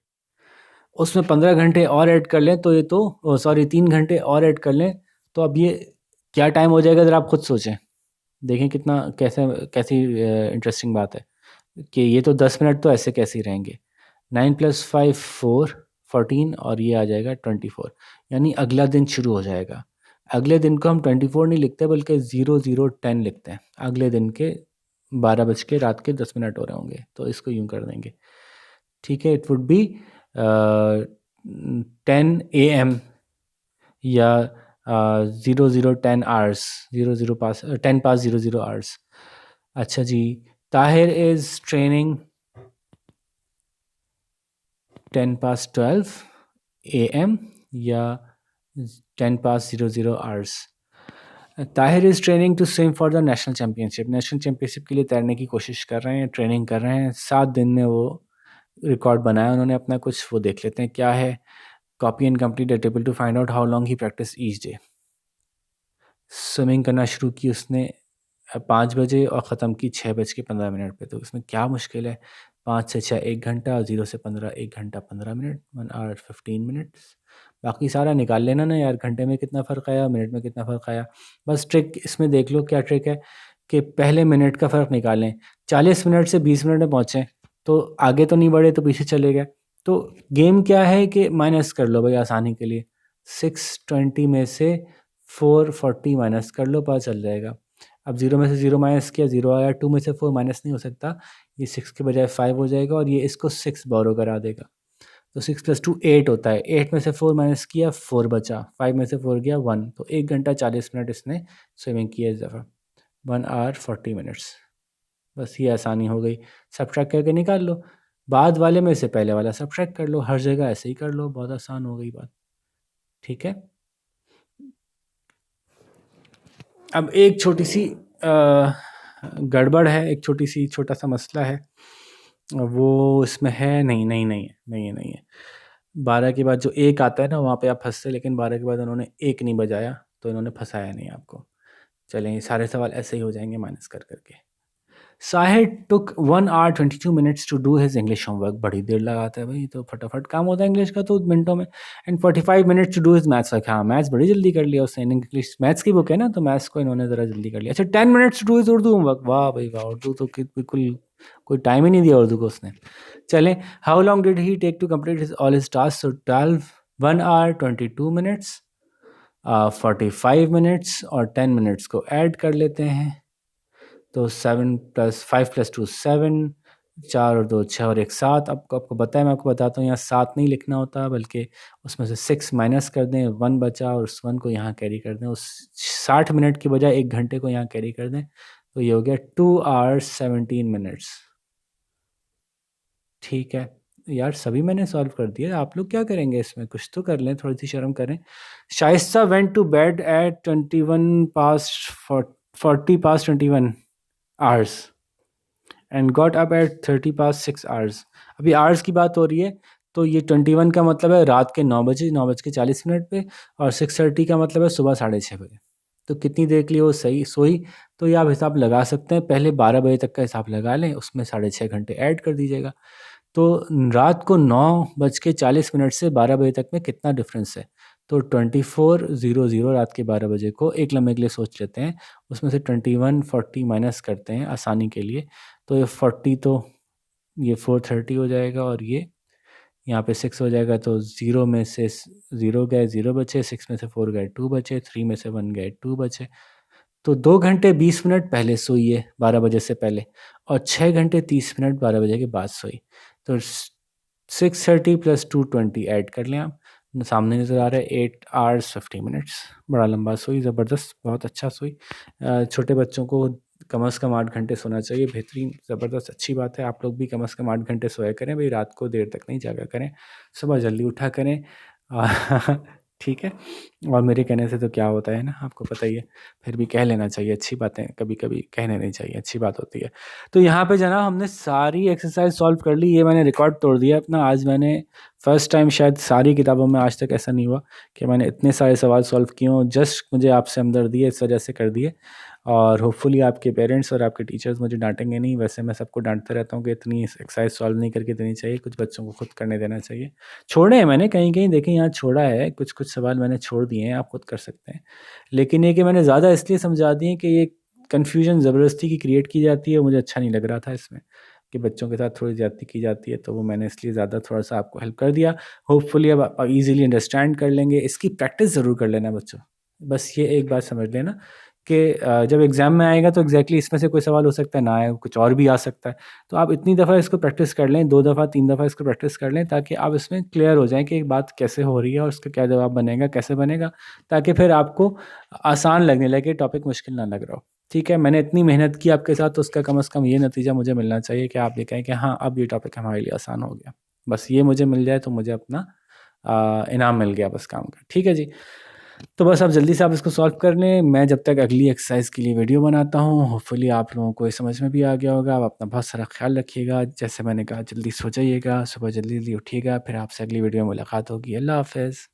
उसमें 15 घंटे और ऐड कर लें तो ये तो सॉरी 3 घंटे और ऐड कर लें तो अब ये क्या टाइम हो जाएगा, ज़रा आप खुद सोचें। देखें कितना कैसे कैसी इंटरेस्टिंग बात है कि ये तो 10 मिनट तो ऐसे कैसे ही रहेंगे। 9+5 4 14 और ये आ जाएगा 24, यानी अगला दिन शुरू हो जाएगा। अगले दिन को हम 24 नहीं लिखते बल्कि 0010 लिखते हैं। अगले दिन के 12 बज के रात के 10 मिनट हो रहे होंगे, तो इसको यूं कर देंगे। ठीक है, इट वुड बी 10 AM या 0010 आवर्स, 10 past 00 आवर्स। अच्छा जी, Tahir is training 10 past 12 AM या 10 past 00 hours. Tahir is training to swim for the national championship. National championship के लिए तैरने की कोशिश कर रहे हैं, ट्रेनिंग कर रहे हैं। 7 दिन में वो रिकॉर्ड बनाया उन्होंने अपना कुछ, वो देख लेते हैं क्या है। Copy and complete the table to find out how long he practise each day. Swimming करना शुरू की उसने 5 बजे और ख़त्म की 6:15 पे। तो इसमें क्या मुश्किल है, 5 से 6 1 घंटा और 0 से 15 1 घंटा 15 मिनट, 1 hour 15 minutes। बाकी सारा निकाल लेना ना यार, घंटे में कितना फ़र्क आया, मिनट में कितना फ़र्क आया। बस ट्रिक इसमें देख लो क्या ट्रिक है कि पहले मिनट का फ़र्क निकालें। 40 मिनट से 20 मिनट में पहुँचे तो आगे तो नहीं बढ़े, तो पीछे चले गए। तो गेम क्या है कि माइनस कर लो भाई आसानी के लिए। 620 में से 440 माइनस कर लो, पता चल जाएगा। अब 0 में से 0 माइनस किया, 0 आया। 2 में से 4 माइनस नहीं हो सकता, ये 6 के बजाय 5 हो जाएगा और ये इसको 6 बोरो करा देगा। तो 6+2 8 होता है। 8 में से 4 माइनस किया, 4 बचा। 5 में से 4 गया 1, तो 1 घंटा 40 मिनट इसने स्विमिंग किया इस दफ़ा। 1 hour 40 minutes। बस ये आसानी हो गई, सब्ट्रैक्ट करके निकाल लो। बाद वाले में से पहले वाला सब्ट्रैक्ट कर लो, हर जगह ऐसे ही कर लो, बहुत आसान हो गई बात। ठीक है, अब एक छोटी सी गड़बड़ है, एक छोटा सा मसला है। वो इसमें है नहीं, नहीं, नहीं है, नहीं है, नहीं है। 12 के बाद जो 1 आता है ना वहाँ पे आप फँसते, लेकिन 12 के बाद उन्होंने 1 नहीं बजाया, तो इन्होंने फँसाया नहीं आपको। चलें, ये सारे सवाल ऐसे ही हो जाएँगे माइनस कर कर के। Sahid took 1 hour 22 minutes to do his English homework. बड़ी देर लगाता है भाई, तो फटाफट काम होता है इंग्लिश का तो मिनटों में। And 45 minutes to do his maths work. हाँ, मैथ्स बड़ी जल्दी कर लिया उसने। इंग्लिश मैथ्स की बुक है ना, तो मैथ्स को इन्होंने ज़रा जल्दी कर लिया। अच्छा, 10 minutes to do his Urdu homework. वाह भाई वाह, उर्दू तो बिल्कुल कोई टाइम ही नहीं दिया उर्दू को उसने। चलें, how long did he take to complete his all his task? So 12 1 hour 22 minutes, 45 minutes और 10 मिनट्स को ऐड कर लेते हैं। तो 7 + 5 + 2 7, 4 और 2 6 और 1 7। आपको आपको पता है, मैं आपको बताता हूँ, यहाँ 7 नहीं लिखना होता, बल्कि उसमें से 6 माइनस कर दें, 1 बचा और उस 1 को यहाँ कैरी कर दें। उस 60 मिनट की बजाय 1 घंटे को यहाँ कैरी कर दें, तो ये हो गया 2 आवर्स 17 मिनट्स। ठीक है यार, सभी मैंने सॉल्व कर दिए। आप लोग क्या करेंगे इसमें? कुछ तो कर लें, थोड़ी सी शर्म करें। Shaista went to bed at 21 past 40 past 21 hours and got up at 30 past 6 hours. अभी आवर्स की बात हो रही है, तो ये 21 का मतलब है रात के 9 बजे, 9:40 पे, और 6:30 का मतलब है सुबह 6:30 बजे। तो कितनी देर के लिए वो सही सोई? तो ये आप हिसाब लगा सकते हैं। पहले 12 बजे तक का हिसाब लगा लें, उसमें 6.5 घंटे ऐड कर दीजिएगा। तो रात को 9:40 से 12 बजे तक में कितना डिफरेंस है? तो 24:00 रात के 12 बजे को एक लम्हे के लिए सोच लेते हैं, उसमें से 21 40 माइनस करते हैं आसानी के लिए। तो ये 40, तो ये 4:30 हो जाएगा, और ये यहाँ पे 6 हो जाएगा। तो 0 में से 0 गए, 0 बचे, 6 में से 4 गए, 2 बचे, 3 में से 1 गए, 2 बचे। तो 2 घंटे 20 मिनट पहले सोई है 12 बजे से पहले, और 6 घंटे 30 मिनट 12 बजे के बाद सोई। तो 6:30 + 2:20 ऐड कर लें आप, सामने नज़र आ रहा है 8 आवर्स 50 मिनट्स। बड़ा लंबा सोई, ज़बरदस्त, बहुत अच्छा सोई। छोटे बच्चों को कम से कम 8 घंटे सोना चाहिए, बेहतरीन, ज़बरदस्त, अच्छी बात है। आप लोग भी कम से कम 8 घंटे सोया करें भाई, रात को देर तक नहीं जागा करें, सुबह जल्दी उठा करें। ठीक है। और मेरे कहने से तो क्या होता है ना, आपको पता ही है। फिर भी कह लेना चाहिए, अच्छी बातें कभी कभी कहने नहीं चाहिए, अच्छी बात होती है। तो यहाँ पे जनाब हमने सारी एक्सरसाइज सॉल्व कर ली। ये मैंने रिकॉर्ड तोड़ दिया अपना। आज मैंने फ़र्स्ट टाइम, शायद सारी किताबों में आज तक ऐसा नहीं हुआ कि मैंने इतने सारे सवाल सॉल्व किए हों। जस्ट मुझे आपसे हमदर्दी है, इस वजह से कर दिए। और होपफुली आपके पेरेंट्स और आपके टीचर्स मुझे डांटेंगे नहीं। वैसे मैं सबको डांटता रहता हूँ कि इतनी एक्सरसाइज सॉल्व नहीं करके देनी चाहिए, कुछ बच्चों को खुद करने देना चाहिए। छोड़े हैं मैंने कहीं कहीं, देखें यहाँ छोड़ा है, कुछ कुछ सवाल मैंने छोड़ दिए हैं, आप खुद कर सकते हैं। लेकिन ये कि मैंने ज़्यादा इसलिए समझा दिए कि ये कन्फ्यूजन ज़बरदस्ती की क्रिएट की जाती है, मुझे अच्छा नहीं लग रहा था इसमें कि बच्चों के साथ थोड़ी ज़्यादती की जाती है, तो वो मैंने इसलिए ज़्यादा थोड़ा सा आपको हेल्प कर दिया। होपफुली अब आप ईजिली अंडरस्टैंड कर लेंगे। इसकी प्रैक्टिस ज़रूर कर लेना बच्चों। बस ये एक बात समझ लेना कि जब एग्ज़ाम में आएगा तो एग्जैक्टली इसमें से कोई सवाल हो सकता है ना आए, कुछ और भी आ सकता है। तो आप इतनी दफ़ा इसको प्रैक्टिस कर लें, 2 दफ़ा 3 दफ़ा इसको प्रैक्टिस कर लें, ताकि आप इसमें क्लियर हो जाएँ कि एक बात कैसे हो रही है और उसका क्या जवाब बनेगा, कैसे बनेगा, ताकि फिर आपको आसान लगने लगे, टॉपिक मुश्किल ना लग रहा हो। ठीक है, मैंने इतनी मेहनत की आपके साथ, तो उसका कम से कम ये नतीजा मुझे मिलना चाहिए कि आप ये कहें कि हाँ, अब ये टॉपिक हमारे लिए आसान हो गया। बस ये मुझे मिल जाए तो मुझे अपना इनाम मिल गया बस काम का। ठीक है जी। तो बस आप जल्दी से आप इसको सॉल्व कर लें, मैं जब तक अगली एक्सरसाइज के लिए वीडियो बनाता हूँ। होपफुली आप लोगों को ये समझ में भी आ गया होगा। आप अपना बहुत सारा ख्याल रखिएगा। जैसे मैंने कहा, जल्दी सो जाइएगा, सुबह जल्दी जल्दी उठिएगा। फिर आपसे अगली वीडियो में मुलाकात होगी। अल्लाह हाफ़िज़।